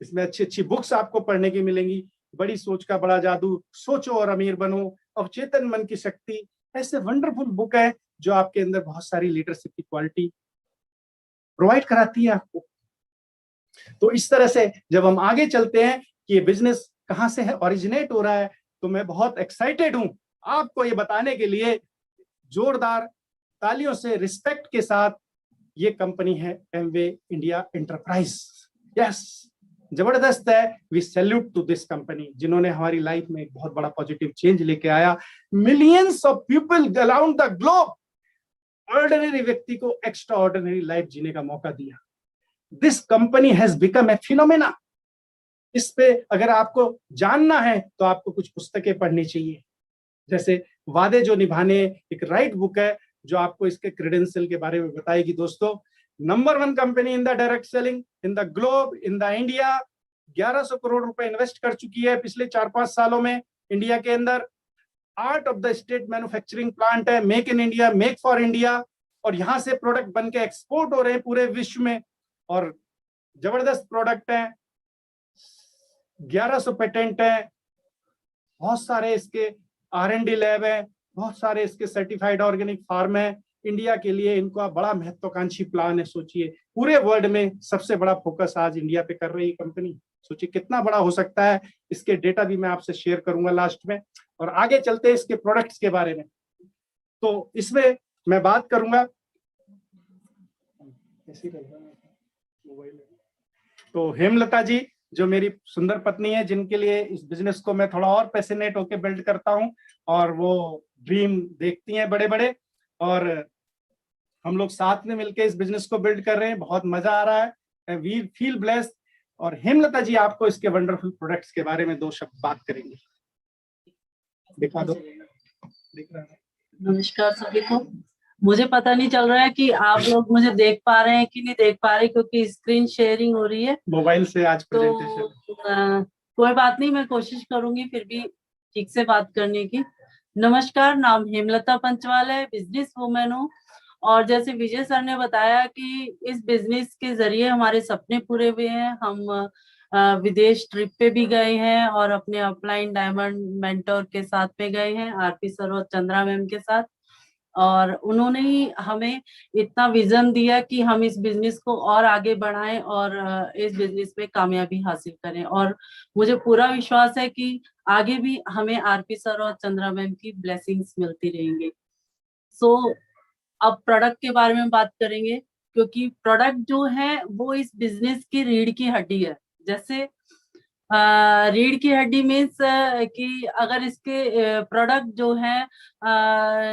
इसमें अच्छी अच्छी बुक्स आपको पढ़ने की मिलेंगी। बड़ी सोच का बड़ा जादू, सोचो और अमीर बनो, अवचेतन मन की शक्ति, ऐसे वंडरफुल बुक है जो आपके अंदर बहुत सारी लीडरशिप की क्वालिटी प्रोवाइड कराती है आपको। तो इस तरह से जब हम आगे चलते हैं कि ये बिजनेस कहाँ से है, ओरिजिनेट हो रहा है, तो मैं बहुत एक्साइटेड हूं आपको ये बताने के लिए। जोरदार तालियों से, रिस्पेक्ट के साथ, ये कंपनी है एमवे इंडिया एंटरप्राइज। यस, जबरदस्त है। We salute to this company, जिन्होंने हमारी लाइफ में एक बहुत बड़ा पॉजिटिव चेंज लेके आया। Millions of people around the globe, ordinary व्यक्ति को एक्स्ट्रा ऑर्डिनरी लाइफ जीने का मौका दिया। This company has become a phenomena. इस पे अगर आपको जानना है तो आपको कुछ पुस्तकें पढ़नी चाहिए। जैसे वादे जो निभाने, एक राइट बुक है जो आपको इसके क्रेडेंशियल के बारे में बताएगी। दोस्तों, number 1 company in the direct selling in the globe, in the India, 1100 crore रुपए इन्वेस्ट कर चुकी है पिछले 4-5 सालों में इंडिया के अंदर। 8 of the state manufacturing plant है, make in India, make for India, और यहां से प्रोडक्ट बन के एक्सपोर्ट हो रहे हैं पूरे विश्व में, और जबरदस्त प्रोडक्ट है। 1100 पेटेंट है, बहुत सारे इसके R&D लैब है, बहुत सारे इसके सर्टिफाइड ऑर्गेनिक फार्म है। इंडिया के लिए इनका बड़ा महत्वाकांक्षी प्लान है। सोचिए, पूरे वर्ल्ड में सबसे बड़ा फोकस आज इंडिया पे कर रही है कंपनी। सोचिए कितना बड़ा हो सकता है। इसके डेटा भी मैं आपसे शेयर करूंगा लास्ट में। और आगे चलते हैं इसके प्रोडक्ट्स के बारे में, तो इसमें मैं बात करूंगा। तो हेमलता जी, जो मेरी सुंदर पत्नी है, जिनके लिए इस बिजनेस को मैं थोड़ा और पैशनेट होकर बिल्ड करता हूं, और वो ड्रीम देखती हैं बड़े बड़े, और हम लोग साथ में मिलकर इस बिजनेस को बिल्ड कर रहे हैं। बहुत मजा आ रहा है, वी फील ब्लेस्ड। और हेमलता जी आपको इसके वंडरफुल प्रोडक्ट्स के बारे में 2 शब्द बात करेंगे। दिखा दो, दिख रहा है। नमस्कार सभी को। मुझे पता नहीं चल रहा है कि आप लोग मुझे देख पा रहे हैं कि नहीं देख पा रहे, क्योंकि स्क्रीन शेयरिंग हो रही है मोबाइल से आज तो प्रेजेंटेशन। कोई बात नहीं, मैं कोशिश करूंगी फिर भी ठीक से बात करने की। नमस्कार, नाम हेमलता पंचवाल है, बिजनेस वुमेन हूँ। और जैसे विजय सर ने बताया कि इस बिजनेस के जरिए हमारे सपने पूरे हुए हैं। हम विदेश ट्रिप पे भी गए हैं और अपने अपलाइन डायमंड मेंटोर के साथ में गए हैं, आरपी सर और चंद्रा मैम के साथ। और उन्होंने ही हमें इतना विजन दिया कि हम इस बिजनेस को और आगे बढ़ाएं और इस बिजनेस में कामयाबी हासिल करें। और मुझे पूरा विश्वास है कि आगे भी हमें आरपी सर और चंद्रा मैम की ब्लेसिंग्स मिलती रहेंगी। सो अब प्रोडक्ट के बारे में बात करेंगे, क्योंकि प्रोडक्ट जो है वो इस बिजनेस की रीढ़ की हड्डी है। जैसे रीढ़ की हड्डी मीन्स कि अगर इसके प्रोडक्ट जो है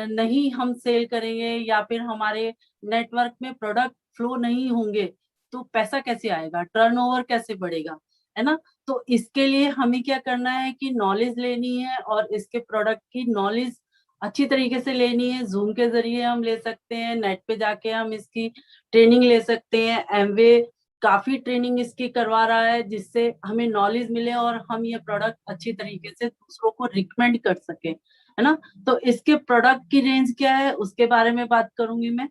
नहीं हम सेल करेंगे या फिर हमारे नेटवर्क में प्रोडक्ट फ्लो नहीं होंगे तो पैसा कैसे आएगा, टर्नओवर कैसे बढ़ेगा, है ना। तो इसके लिए हमें क्या करना है कि नॉलेज लेनी है, और इसके प्रोडक्ट की नॉलेज अच्छी तरीके से लेनी है। जूम के जरिए हम ले सकते हैं, नेट पे जाके हम इसकी ट्रेनिंग ले सकते हैं। एमवे काफी ट्रेनिंग इसकी करवा रहा है, जिससे हमें नॉलेज मिले और हम ये प्रोडक्ट अच्छी तरीके से दूसरों को रिकमेंड कर सके, है ना। तो इसके प्रोडक्ट की रेंज क्या है उसके बारे में बात करूंगी मैं।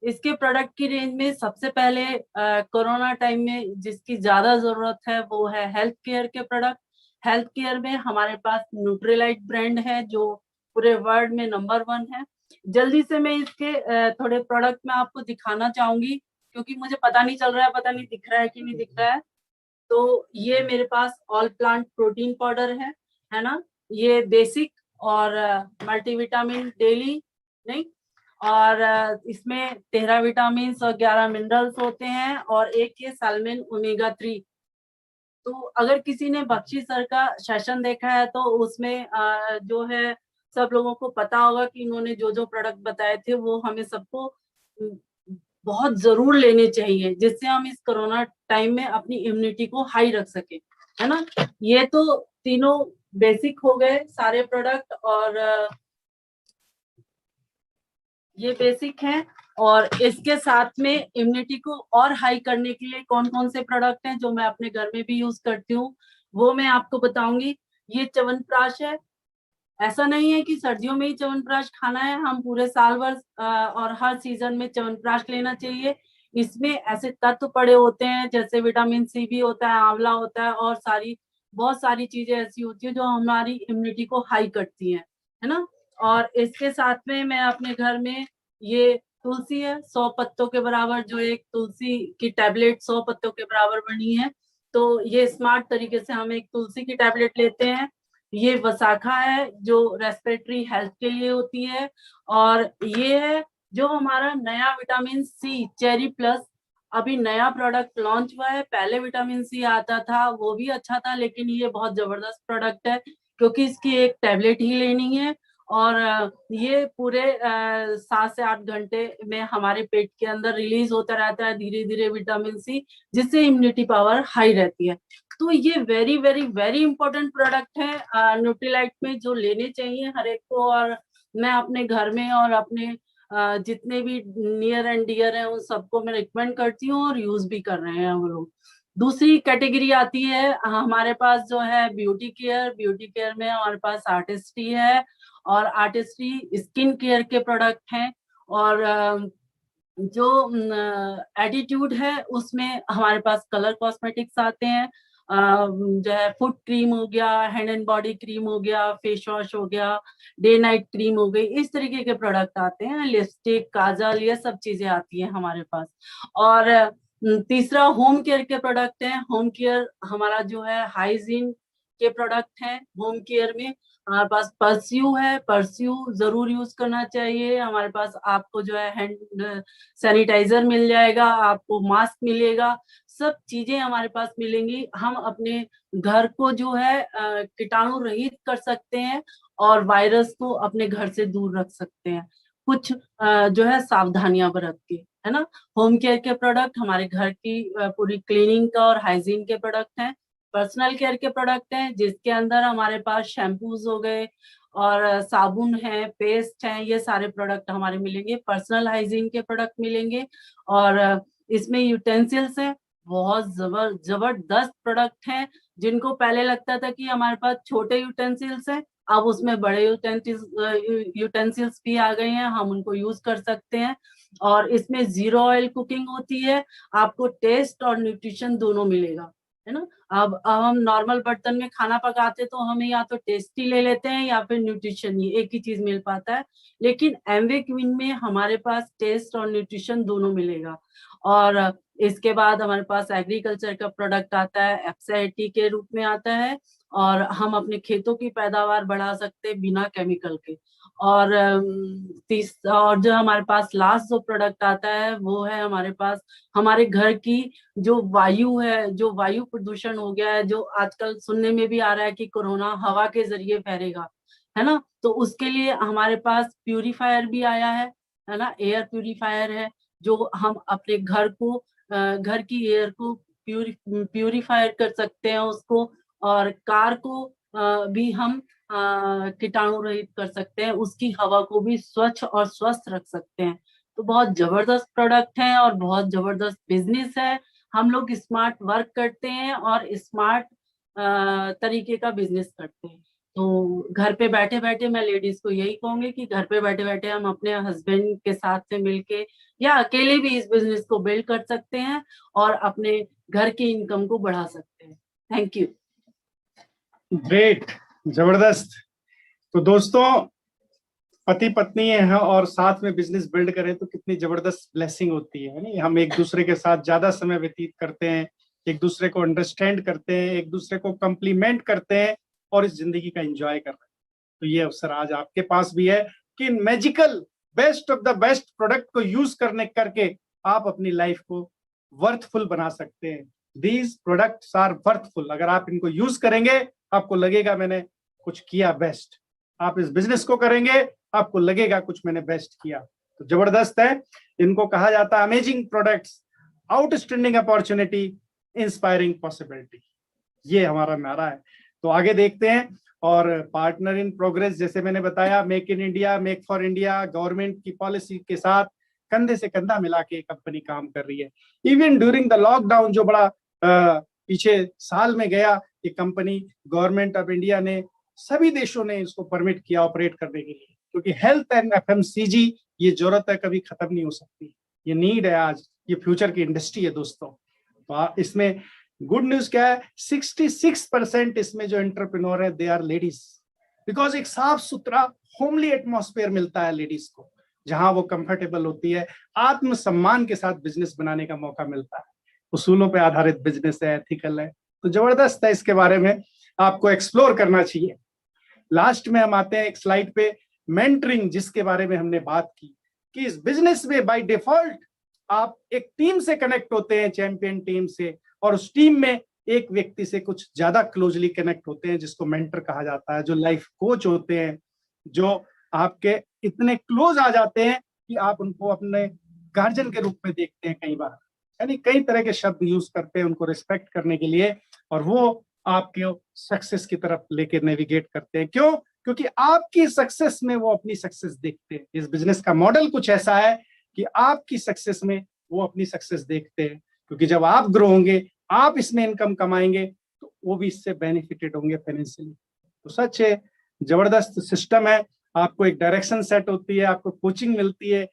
इसके प्रोडक्ट की रेंज में सबसे पहले कोरोना टाइम में जिसकी ज्यादा जरूरत है वो है हेल्थ केयर के प्रोडक्ट। हेल्थ केयर में हमारे पास न्यूट्रीलाइट ब्रांड है जो पूरे वर्ल्ड में नंबर 1 है। जल्दी से मैं इसके थोड़े प्रोडक्ट में आपको दिखाना चाहूंगी, क्योंकि मुझे पता नहीं चल रहा है, पता नहीं दिख रहा है कि नहीं दिख रहा है। तो ये मेरे पास ऑल प्लांट प्रोटीन पाउडर है ना। ये बेसिक और मल्टीविटामिन डेली नहीं, और इसमें 13 विटामिन और 11 मिनरल्स होते हैं, और एक ये साल्मन ओमेगा 3। तो अगर किसी ने बख्शी सर का सेशन देखा है तो उसमें जो है सब लोगों को पता होगा कि इन्होंने जो जो प्रोडक्ट बताए थे वो हमें सबको बहुत जरूर लेने चाहिए, जिससे हम इस कोरोना टाइम में अपनी इम्यूनिटी को हाई रख सके, है ना। ये तो तीनों बेसिक हो गए सारे प्रोडक्ट, और ये बेसिक है। और इसके साथ में इम्यूनिटी को और हाई करने के लिए कौन कौन से प्रोडक्ट हैं जो मैं अपने घर में भी यूज करती हूँ वो मैं आपको बताऊंगी। ये च्यवनप्राश है। ऐसा नहीं है कि सर्दियों में ही च्यवनप्राश खाना है, हम पूरे साल भर और हर सीजन में च्यवनप्राश लेना चाहिए। इसमें ऐसे तत्व पड़े होते हैं जैसे विटामिन सी भी होता है, आंवला होता है, और बहुत सारी चीजें ऐसी होती है जो हमारी इम्यूनिटी को हाई करती है ना। और इसके साथ में मैं अपने घर में ये तुलसी है 100 पत्तों के बराबर, जो एक तुलसी की टैबलेट 100 पत्तों के बराबर बनी है। तो ये स्मार्ट तरीके से हम एक तुलसी की टैबलेट लेते हैं। ये वसाखा है जो रेस्पिरेटरी हेल्थ के लिए होती है। और ये है जो हमारा नया विटामिन सी चेरी प्लस, अभी नया प्रोडक्ट लॉन्च हुआ है। पहले विटामिन सी आता था वो भी अच्छा था, लेकिन ये बहुत जबरदस्त प्रोडक्ट है क्योंकि इसकी एक टैबलेट ही लेनी है, और ये पूरे 7 से 8 घंटे में हमारे पेट के अंदर रिलीज होता रहता है धीरे धीरे विटामिन सी, जिससे इम्यूनिटी पावर हाई रहती है। तो ये very very very important product है न्यूट्रीलाइट में, जो लेने चाहिए हर एक को। और मैं अपने घर में और अपने जितने भी नियर एंड डियर हैं उन सबको मैं रिकमेंड करती हूँ, और यूज भी कर रहे हैं हम लोग। दूसरी कैटेगरी आती है हमारे पास जो है ब्यूटी केयर। ब्यूटी केयर में हमारे पास आर्टिस्ट्री है, और आर्टिस्ट्री स्किन केयर के प्रोडक्ट हैं। और जो एटीट्यूड है उसमें हमारे पास कलर कॉस्मेटिक्स आते हैं, जो है फुट क्रीम हो गया, हैंड एंड बॉडी क्रीम हो गया, फेस वॉश हो गया, डे नाइट क्रीम हो गई, इस तरीके के प्रोडक्ट आते हैं। लिपस्टिक, काजल, ये सब चीजें आती हैं हमारे पास। और तीसरा होम केयर के प्रोडक्ट है। होम केयर हमारा जो है हाइजीन के प्रोडक्ट है। होम केयर में हमारे पास परस्यू है, परस्यू जरूर यूज करना चाहिए। हमारे पास आपको जो है हैंड सैनिटाइजर मिल जाएगा, आपको मास्क मिलेगा, सब चीजें हमारे पास मिलेंगी। हम अपने घर को जो है कीटाणु रहित कर सकते हैं, और वायरस को अपने घर से दूर रख सकते हैं कुछ जो है सावधानियां बरत के, है ना। होम केयर के प्रोडक्ट हमारे घर की पूरी क्लीनिंग का और हाइजीन के प्रोडक्ट हैं। पर्सनल केयर के प्रोडक्ट हैं जिसके अंदर हमारे पास शैम्पूज हो गए, और साबुन है, पेस्ट है, ये सारे प्रोडक्ट हमारे मिलेंगे। पर्सनल हाइजीन के प्रोडक्ट मिलेंगे, और इसमें यूटेंसिल्स है। बहुत जबरदस्त प्रोडक्ट हैं, जिनको पहले लगता था कि हमारे पास छोटे यूटेंसिल्स हैं, अब उसमें बड़े यूटेंसिल्स भी आ गए हैं, हम उनको यूज कर सकते हैं। और इसमें 0 ऑयल कुकिंग होती है, आपको टेस्ट और न्यूट्रिशन दोनों मिलेगा, है ना। अब हम नॉर्मल बर्तन में खाना पकाते तो हमें या तो टेस्टी ले लेते हैं या फिर न्यूट्रिशन, ही एक ही चीज मिल पाता है। लेकिन एमवे क्वीन में हमारे पास टेस्ट और न्यूट्रिशन दोनों मिलेगा। और इसके बाद हमारे पास एग्रीकल्चर का प्रोडक्ट आता है, एफएसआईटी के रूप में आता है, और हम अपने खेतों की पैदावार बढ़ा सकते हैं बिना केमिकल के। और और जो हमारे पास लास्ट जो प्रोडक्ट आता है वो है हमारे पास हमारे घर की जो वायु है, जो वायु प्रदूषण हो गया है, जो आजकल सुनने में भी आ रहा है कि कोरोना हवा के जरिए फैलेगा, है ना। तो उसके लिए हमारे पास प्यूरिफायर भी आया है ना, एयर प्यूरिफायर है, जो हम अपने घर को घर की एयर को प्यूरिफायर कर सकते हैं उसको। और कार को भी हम कीटाणु रहित कर सकते हैं, उसकी हवा को भी स्वच्छ और स्वस्थ रख सकते हैं। तो बहुत जबरदस्त प्रोडक्ट है और बहुत जबरदस्त बिजनेस है। हम लोग स्मार्ट वर्क करते हैं और स्मार्ट तरीके का बिजनेस करते हैं। तो घर पे बैठे बैठे मैं लेडीज को यही कहूंगी कि घर पे बैठे बैठे हम अपने हस्बैंड के साथ से मिलके या अकेले भी इस बिजनेस को बिल्ड कर सकते हैं और अपने घर की इनकम को बढ़ा सकते हैं। Thank you. ग्रेट, जबरदस्त। तो दोस्तों, पति पत्नी है और साथ में बिजनेस बिल्ड करें तो कितनी जबरदस्त ब्लेसिंग होती है नहीं। हम एक दूसरे के साथ ज्यादा समय व्यतीत करते हैं, एक दूसरे को अंडरस्टैंड करते हैं, एक दूसरे को कम्प्लीमेंट करते हैं और इस जिंदगी का एंजॉय कर रहे हैं। तो ये अवसर आज आपके पास भी है कि इन magical best of the best product को यूज करके आप अपनी लाइफ को वर्थफुल बना सकते हैं। These products are worthful. अगर आप इनको यूज करेंगे आपको लगेगा मैंने कुछ किया बेस्ट। आप इस बिजनेस को करेंगे आपको लगेगा कुछ मैंने बेस्ट किया। तो जबरदस्त है। इनको कहा जाता है amazing products, outstanding opportunity, inspiring possibility. ये हमारा नारा है। तो आगे देखते हैं। और पार्टनर इन प्रोग्रेस, जैसे मैंने बताया, make in India, make for India government की पॉलिसी के साथ कंधे से कंधा मिला के कंपनी काम कर रही है। इवन ड्यूरिंग द लॉकडाउन जो बड़ा पीछे साल में गया, ये कंपनी गवर्नमेंट ऑफ इंडिया ने सभी देशों ने इसको परमिट किया ऑपरेट करने के लिए, क्योंकि हेल्थ एंड एफएमसीजी ये जरूरत है, कभी खत्म नहीं हो सकती। ये नीड है आज, ये फ्यूचर की इंडस्ट्री है दोस्तों। तो इसमें गुड न्यूज क्या है, 66% इसमें जो एंटरप्रेन्योर है दे आर लेडीज। बिकॉज एक साफ सुथरा होमली एटमॉस्फेयर मिलता है लेडीज को, जहां वो कंफर्टेबल होती है, आत्मसम्मान के साथ बिजनेस बनाने का मौका मिलता है। उसूलों पे आधारित बिजनेस है, एथिकल है। तो जबरदस्त है, इसके बारे में आपको एक्सप्लोर करना चाहिए। लास्ट में हम आते हैं एक स्लाइड पे, मेंटरिंग, जिसके बारे में हमने बात की कि इस बिजनेस में बाय डिफॉल्ट आप एक टीम से कनेक्ट होते हैं, चैंपियन टीम से, और उस टीम में एक व्यक्ति से कुछ ज्यादा क्लोजली कनेक्ट होते हैं जिसको मेंटर कहा जाता है, जो लाइफ कोच होते हैं, जो आपके इतने क्लोज आ जाते हैं कि आप उनको अपने गार्जियन के रूप में देखते हैं कई बार। यानी कई तरह के शब्द यूज करते हैं उनको रिस्पेक्ट करने के लिए, और वो आपके सक्सेस की तरफ लेके नेविगेट करते हैं। क्यों? क्योंकि आपकी सक्सेस में वो अपनी सक्सेस देखते हैं। इस बिजनेस का मॉडल कुछ ऐसा है कि आपकी सक्सेस में वो अपनी सक्सेस देखते हैं, क्योंकि जब आप ग्रो होंगे, आप इसमें इनकम कमाएंगे, तो वो भी इससे बेनिफिटेड होंगे फाइनेंशियली। तो सच है, जबरदस्त सिस्टम है। आपको एक डायरेक्शन सेट होती है, आपको कोचिंग मिलती है,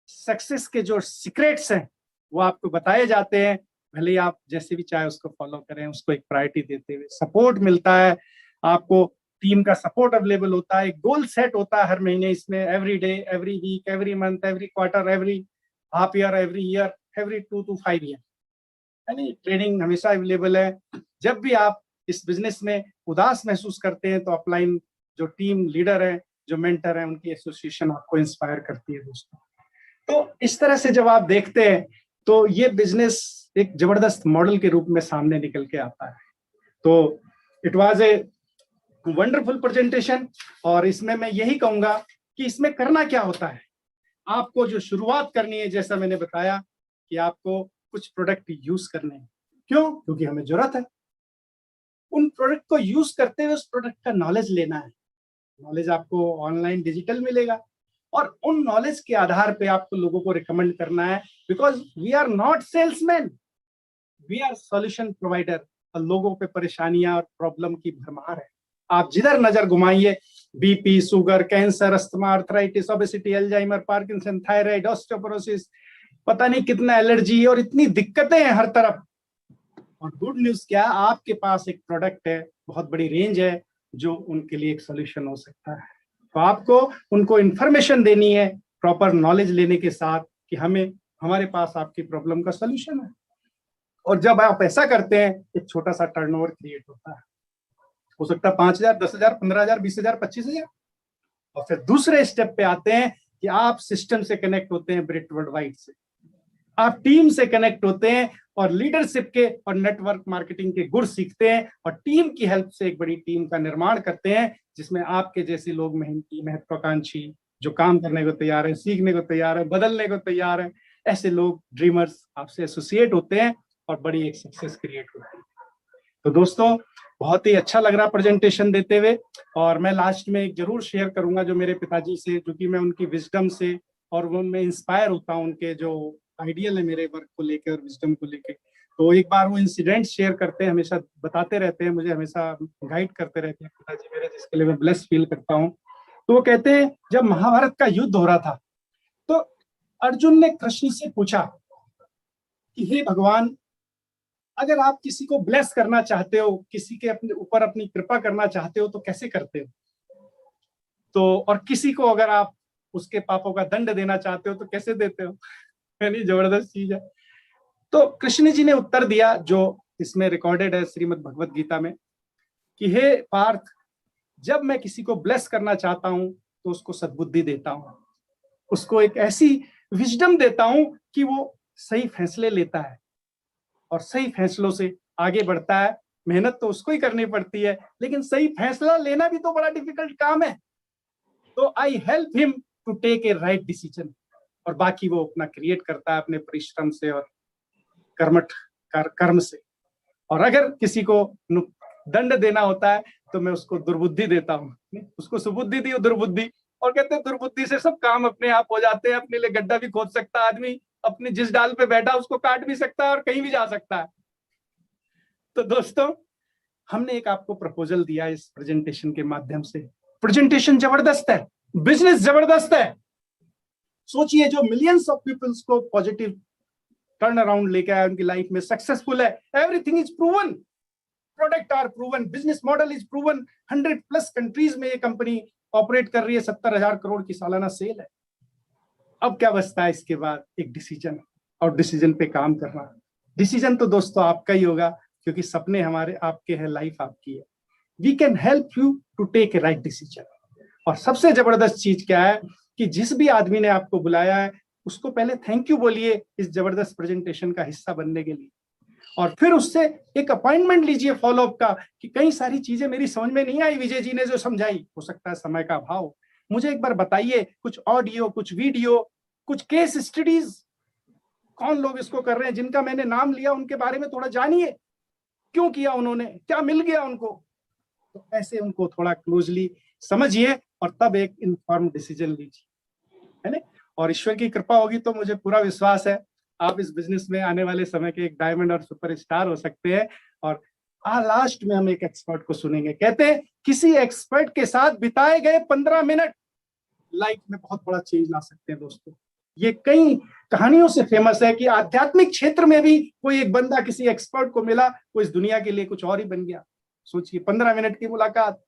सक्सेस के जो सीक्रेट्स हैं वो आपको बताए जाते हैं। भले ही आप जैसे भी चाहे उसको फॉलो करें, उसको एक प्रायोरिटी देते हुए। सपोर्ट मिलता है आपको, टीम का सपोर्ट अवेलेबल होता है, एक गोल सेट होता है हर महीने इसमें, every day, every week, every month, every quarter, every half year, every year, every 2 to 5 year. यानी ट्रेनिंग हमेशा अवेलेबल है। जब भी आप इस बिजनेस में उदास महसूस करते हैं तो अपलाइन जो टीम लीडर है, जो मेंटर है, उनकी एसोसिएशन आपको इंस्पायर करती है दोस्तों। तो इस तरह से जब आप देखते हैं तो ये बिजनेस एक जबरदस्त मॉडल के रूप में सामने निकल के आता है। तो it was a wonderful presentation. और इसमें मैं यही कहूंगा कि इसमें करना क्या होता है, आपको जो शुरुआत करनी है, जैसा मैंने बताया कि आपको कुछ प्रोडक्ट यूज करने हैं। क्यों? क्योंकि हमें जरूरत है। उन प्रोडक्ट को यूज करते हुए उस प्रोडक्ट का नॉलेज लेना है। नॉलेज आपको ऑनलाइन डिजिटल मिलेगा, और उन नॉलेज के आधार पे आपको लोगों को रिकमेंड करना है। Because we are not salesman, we are solution provider. और लोगों पे परेशानियां और प्रॉब्लम की भरमार है। आप जिधर नजर घुमाइए, BP, sugar, cancer, asthma, arthritis, obesity, Alzheimer, Parkinson, thyroid, osteoporosis, पता नहीं कितना एलर्जी, और इतनी दिक्कतें हैं हर तरफ। और गुड न्यूज क्या, आपके पास एक प्रोडक्ट है, बहुत बड़ी रेंज है, जो उनके लिए एक सोल्यूशन हो सकता है। तो आपको उनको इंफॉर्मेशन देनी है प्रॉपर नॉलेज लेने के साथ कि हमारे पास आपकी प्रॉब्लम का सोल्यूशन है। और जब आप ऐसा करते हैं, एक छोटा सा टर्नओवर क्रिएट होता है। हो सकता है 5,000, 10,000, 15,000, 20,000, 25,000। और फिर दूसरे स्टेप पे आते हैं कि आप सिस्टम से कनेक्ट होते हैं, ब्रिट वर्ल्ड वाइड से आप टीम से कनेक्ट होते हैं, और लीडरशिप के और नेटवर्क मार्केटिंग के गुण सीखते हैं, और टीम की हेल्प से एक बड़ी टीम का निर्माण करते हैं, जिसमें आपके जैसे लोग मेहनती, महत्वाकांक्षी, जो काम करने को तैयार है, सीखने को तैयार है, बदलने को तैयार है, ऐसे लोग, ड्रीमर्स आपसे एसोसिएट होते हैं, और बड़ी एक सक्सेस क्रिएट होती है। तो दोस्तों, बहुत ही अच्छा लग रहा प्रेजेंटेशन देते हुए। और मैं लास्ट में एक जरूर शेयर करूंगा जो मेरे पिताजी से, जो कि मैं उनकी विजडम से और वो मैं इंस्पायर होता हूँ, उनके जो आइडियल है मेरे वर्क को लेकर और विजडम को लेकर। तो एक बार वो इंसिडेंट शेयर करते हैं, हमेशा बताते रहते हैं, मुझे हमेशा गाइड करते रहते हैं पिताजी मेरे, जिसके लिए मैं ब्लेस फील करता हूँ। तो वो कहते हैं जब महाभारत का युद्ध हो रहा था तो अर्जुन ने कृष्ण से पूछा कि हे भगवान, अगर आप किसी को ब्लेस करना चाहते हो, किसी के अपने ऊपर अपनी कृपा करना चाहते हो तो कैसे करते हो? तो और किसी को अगर आप उसके पापों का दंड देना चाहते हो तो कैसे देते हो? यानी जबरदस्त चीज है। तो कृष्ण जी ने उत्तर दिया, जो इसमें रिकॉर्डेड है श्रीमद् भगवत गीता में, कि हे पार्थ, जब मैं किसी को ब्लेस करना चाहता हूं तो उसको सद्बुद्धि देता हूं, उसको एक ऐसी विजडम देता हूं कि वो सही फैसले लेता है और सही फैसलों से आगे बढ़ता है। मेहनत तो उसको ही करनी पड़ती है, लेकिन सही फैसला लेना भी तो बड़ा डिफिकल्ट काम है। तो I help him to take a right decision, और बाकी वो अपना क्रिएट करता है अपने परिश्रम से और कर्म से। और अगर किसी को दंड देना होता है तो मैं उसको दुर्बुद्धि देता हूँ, उसको सुबुद्धि दी दुर्बुद्धि, और कहते हैं दुर्बुद्धि से सब काम अपने आप हो जाते हैं। अपने लिए गड्ढा भी खोद सकता है आदमी, अपनी जिस डाल पे बैठा उसको काट भी सकता है और कहीं भी जा सकता है। तो दोस्तों, हमने एक आपको प्रपोजल दिया इस प्रेजेंटेशन के माध्यम से। प्रेजेंटेशन जबरदस्त है, बिजनेस जबरदस्त है। सोचिए, जो मिलियंस ऑफ पीपल्स को पॉजिटिव टर्न अराउंड लेके आया, उनकी लाइफ में सक्सेसफुल है। Everything is proven, product are proven, business model is proven. 100+ countries में ये कंपनी ऑपरेट कर रही है, 70,000 करोड़ की सालाना सेल है। अब क्या बचता है इसके बाद? एक डिसीजन, और डिसीजन पे काम करना। डिसीजन तो दोस्तों आपका ही होगा, क्योंकि सपने हमारे आपके हैं, लाइफ आपकी है। We can help you to take a right decision. और सबसे जबरदस्त चीज क्या है कि जिस भी आदमी ने आपको बुलाया है उसको पहले थैंक यू बोलिए इस जबरदस्त प्रेजेंटेशन का हिस्सा बनने के लिए, और फिर उससे एक अपॉइंटमेंट लीजिए फॉलोअप का, कि कई सारी चीजें मेरी समझ में नहीं आई, विजय जी ने जो समझाई, हो सकता है समय का अभाव, मुझे एक बार बताइए कुछ ऑडियो, कुछ वीडियो, कुछ केस स्टडीज, कौन लोग इसको कर रहे हैं जिनका मैंने नाम लिया, उनके बारे में थोड़ा जानिए, क्यों किया उन्होंने, क्या मिल गया उनको। तो ऐसे उनको थोड़ा क्लोजली समझिए और तब एक इन्फॉर्म डिसीजन लीजिए, है ना। और ईश्वर की कृपा होगी तो मुझे पूरा विश्वास है आप इस बिजनेस में आने वाले समय के एक डायमंड और सुपरस्टार हो सकते हैं। और लास्ट में हम एक एक्सपर्ट को सुनेंगे। कहते हैं किसी एक्सपर्ट के साथ बिताए गए 15 मिनट लाइफ में बहुत बड़ा चेंज ला सकते हैं। दोस्तों, ये कई कहानियों से फेमस है कि आध्यात्मिक क्षेत्र में भी कोई एक बंदा किसी एक्सपर्ट को मिला, वो इस दुनिया के लिए कुछ और ही बन गया। सोचिए, 15 मिनट की मुलाकात।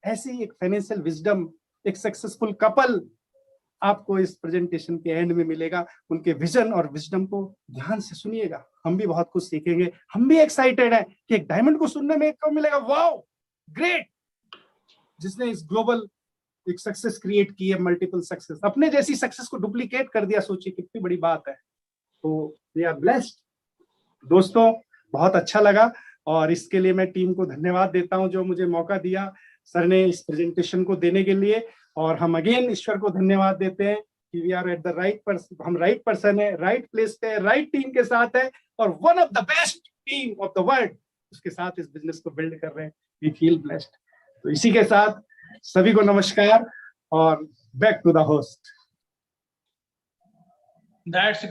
ऐसी एक फाइनेंशियल विजडम, एक सक्सेसफुल कपल आपको इस प्रेजेंटेशन के एंड में मिलेगा। उनके विजन और विजडम को ध्यान से सुनिएगा, हम भी बहुत कुछ सीखेंगे। हम भी एक्साइटेड हैं कि एक डायमंड को सुनने में कब मिलेगा। वाओ, ग्रेट, जिसने इस ग्लोबल एक सक्सेस क्रिएट की है, मल्टीपल सक्सेस, अपने जैसी सक्सेस को डुप्लीकेट कर दिया। सोचिए कितनी बड़ी बात है। तो वी आर ब्लेस्ड। दोस्तों, बहुत अच्छा लगा और इसके लिए मैं टीम को धन्यवाद देता हूं जो मुझे मौका दिया सर ने इस प्रेजेंटेशन को देने के लिए। और हम अगेन ईश्वर को धन्यवाद देते हैं कि we are at the right person, हम राइट पर्सन है, राइट प्लेस पे, राइट टीम के साथ है, और one of the best team of the world उसके साथ इस बिजनेस को बिल्ड कर रहे हैं। We feel blessed. तो इसी के साथ सभी को नमस्कार और back to the host. That's